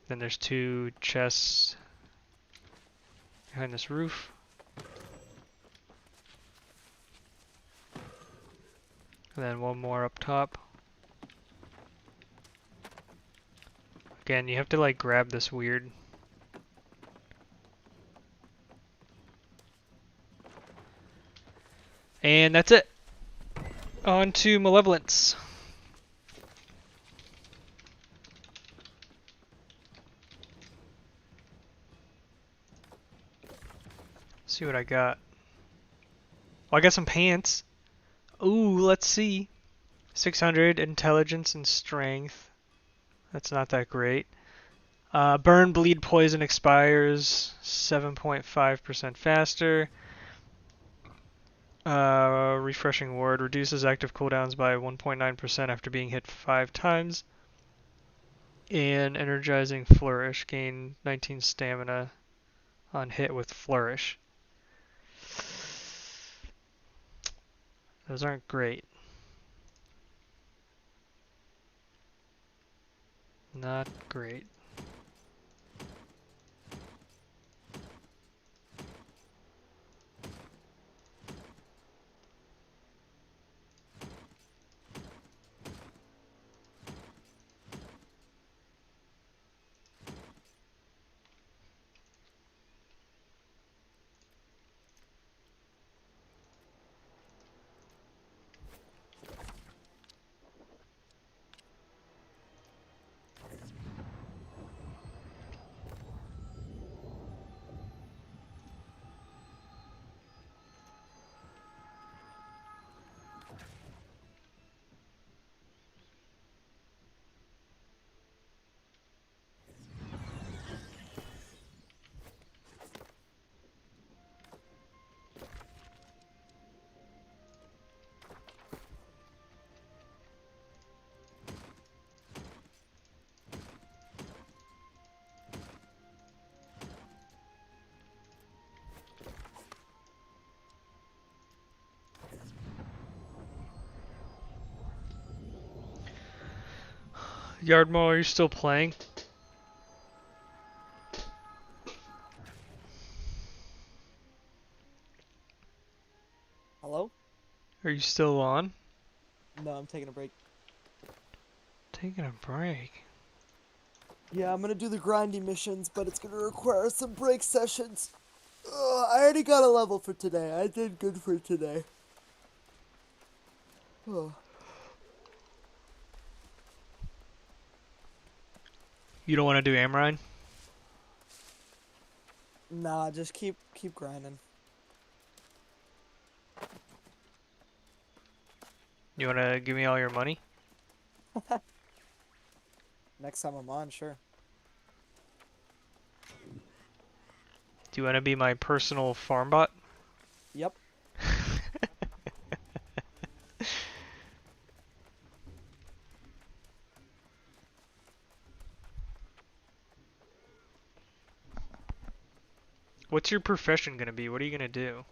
Then there's 2 chests behind this roof. And then 1 more up top. Again, you have to like grab this weird. And that's it. On to Malevolence. See what I got. Oh, I got some pants. Ooh, let's see. 600 intelligence and strength. That's not that great. Burn, bleed, poison expires 7.5% faster. Refreshing ward reduces active cooldowns by 1.9% after being hit 5 times. And energizing flourish, gain 19 stamina on hit with flourish. Those aren't great. Not great. Yardmo, are you still playing? Hello? Are you still on? No, I'm taking a break. Taking a break. Yeah, I'm gonna do the grinding missions, but it's gonna require some break sessions. I already got a level for today. I did good for today. Oh. You don't want to do Amrine? Nah, just keep grinding. You want to give me all your money? Next time I'm on, sure. Do you want to be my personal farm bot? Yep. What's your profession gonna be? What are you gonna do?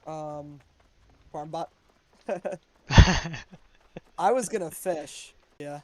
Farm bot. I was gonna fish. Yeah.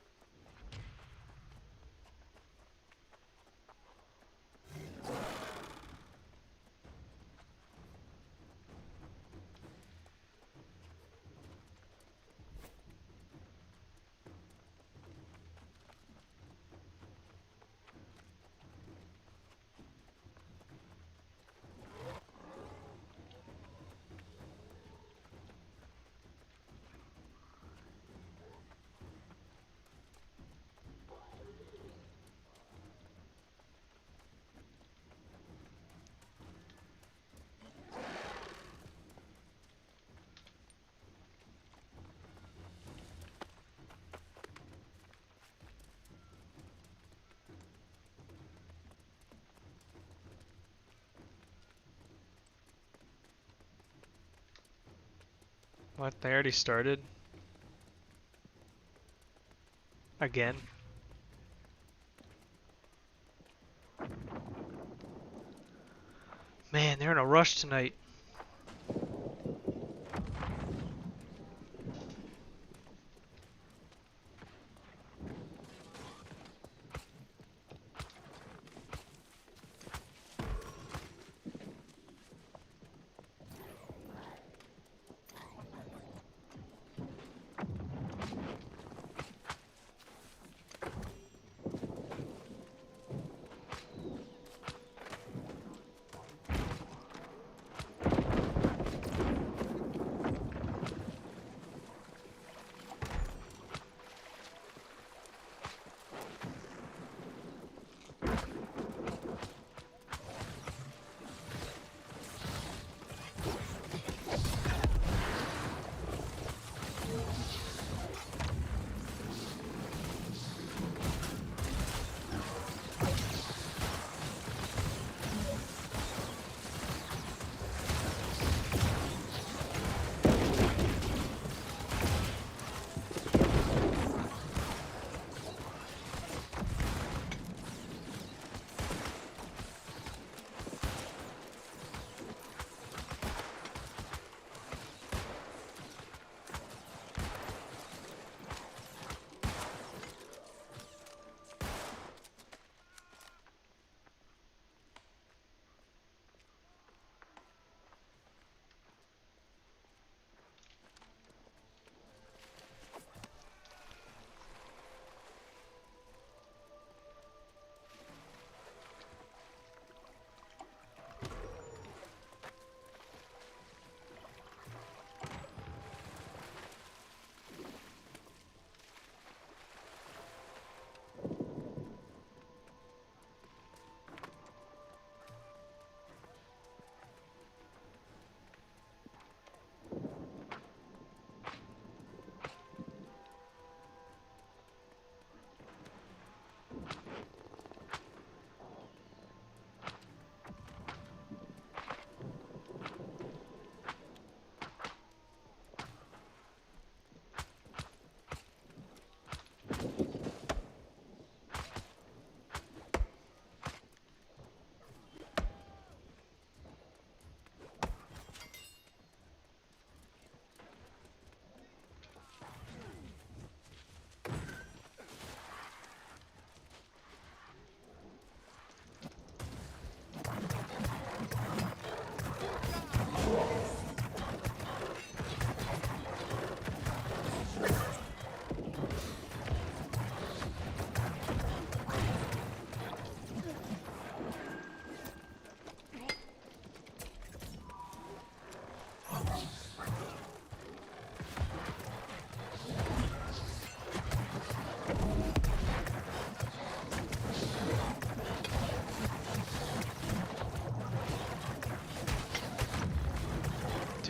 What? They already started? Again? Man, they're in a rush tonight.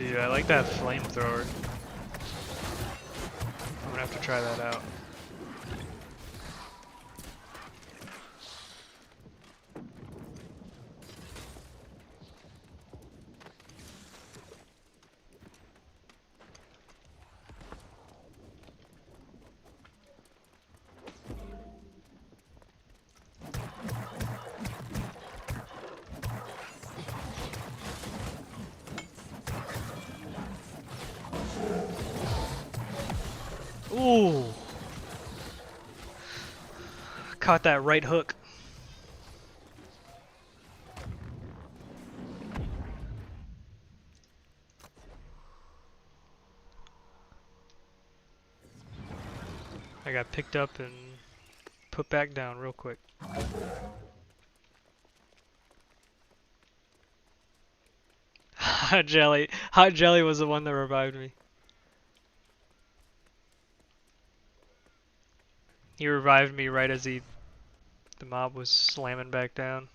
Dude, I like that flamethrower. I'm gonna have to try that out. Ooh! Caught that right hook. I got picked up and put back down real quick. Hot Jelly. Hot Jelly was the one that revived me. He revived me right as the mob was slamming back down.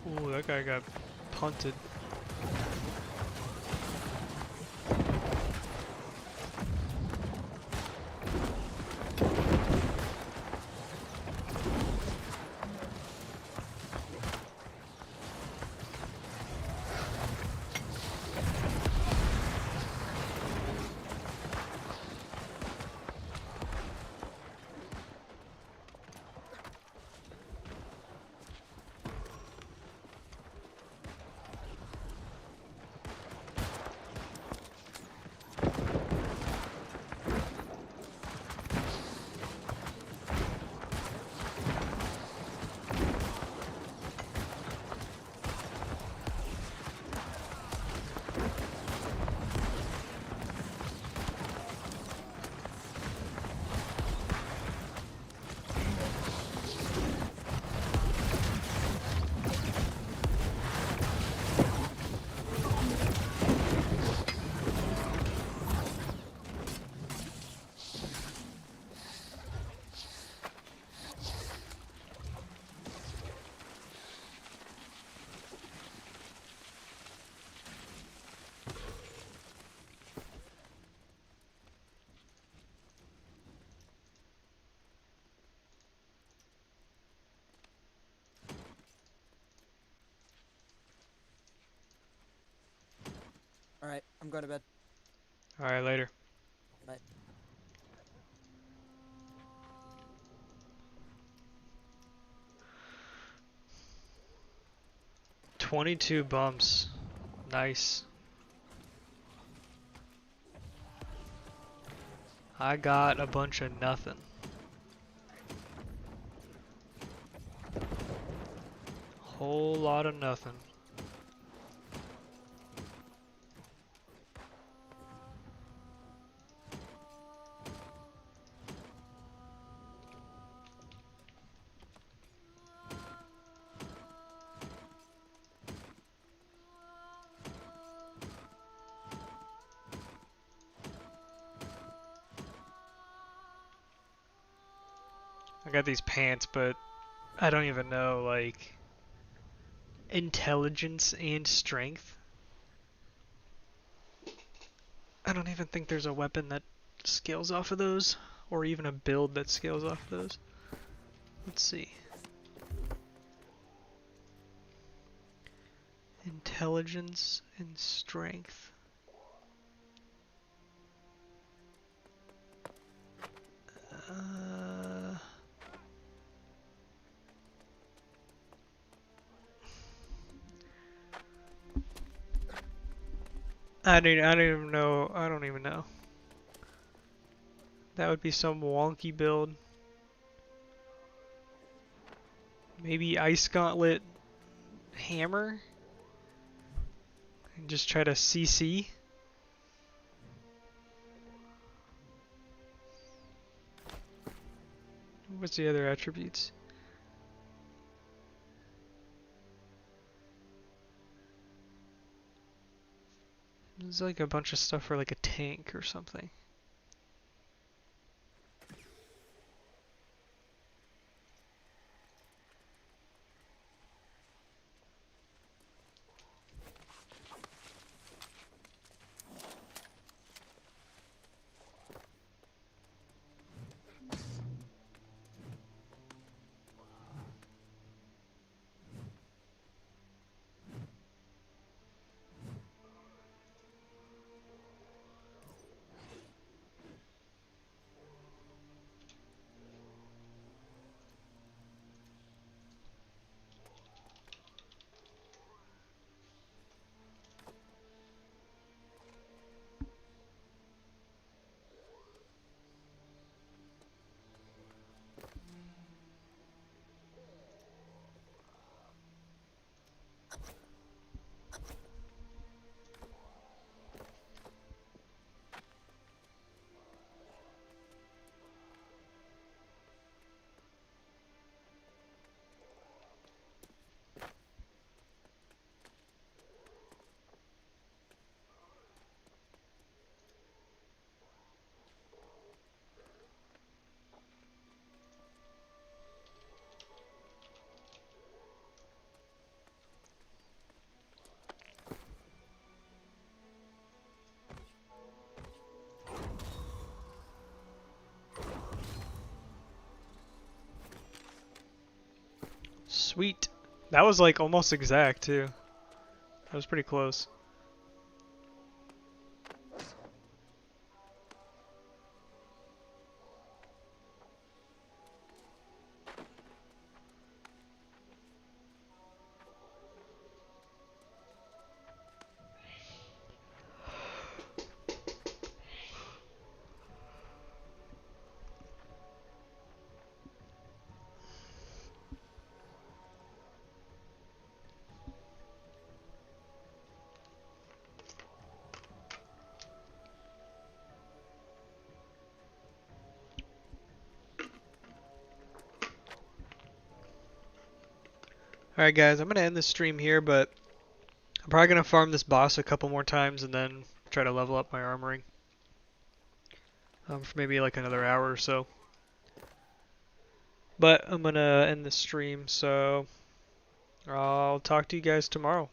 Ooh, that guy got punted. Alright, I'm going to bed. Alright, later. Night. $22 bumps. Nice. I got a bunch of nothing. Whole lot of nothing. I got these pants, but I don't even know, like, intelligence and strength. I don't even think there's a weapon that scales off of those, or even a build that scales off of those. Let's see. Intelligence and strength. I don't even know. I don't even know. That would be some wonky build. Maybe Ice Gauntlet Hammer? And just try to CC? What's the other attributes? There's like a bunch of stuff for like a tank or something. Sweet. That was like almost exact too. That was pretty close. Alright guys, I'm going to end this stream here, but I'm probably going to farm this boss a couple more times and then try to level up my armoring. For maybe like another hour or so. But I'm going to end this stream, so I'll talk to you guys tomorrow.